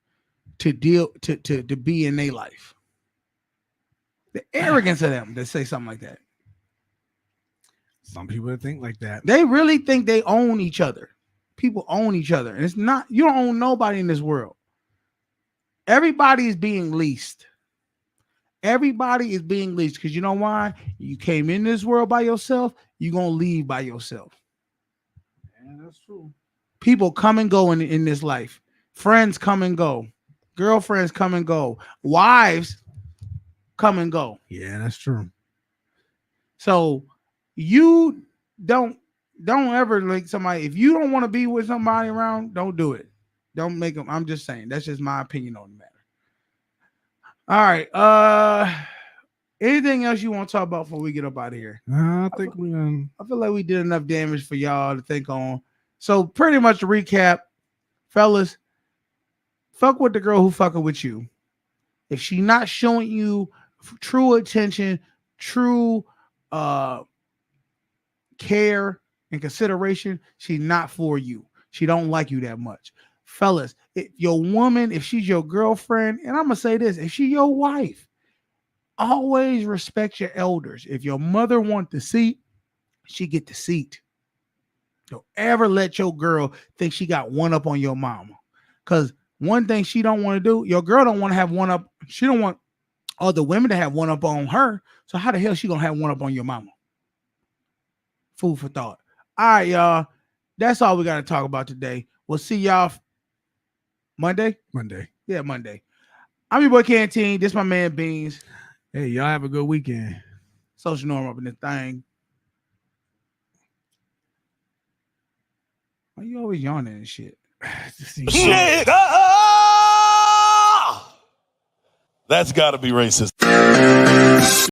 be in their life. The arrogance of them to say something like that. Some people think like that. They really think they own each other. People own each other, and it's not. You don't own nobody in this world. Everybody is being leased. Everybody is being leased because you know why? You came in this world by yourself. You're gonna leave by yourself. Yeah, that's true. People come and go in this life. Friends come and go. Girlfriends come and go. Wives come and go. Yeah, that's true. So you don't ever like somebody. If you don't want to be with somebody around, don't do it. Don't make them. I'm just saying. That's just my opinion on the matter. All right. Anything else you want to talk about before we get up out of here? I think I feel like we did enough damage for y'all to think on. So pretty much to recap, fellas, fuck with the girl who fucking with you. If she not showing you true attention, true care and consideration, she's not for you. She don't like you that much. Fellas, if your woman, if she's your girlfriend, and I'm gonna say this, if she's your wife, always respect your elders. If your mother want the seat, she get the seat. Don't ever let your girl think she got one up on your mama. Because one thing she don't want to do, your girl don't want to have one up. She don't want other women to have one up on her. So how the hell she gonna have one up on your mama? Food for thought. All right, y'all. That's all we got to talk about today. We'll see y'all Monday. Yeah, Monday. I'm your boy Canteen. This my man Beans. Hey, y'all have a good weekend. Social Norm up in the thing. Why you always yawning and shit? That's got to be racist.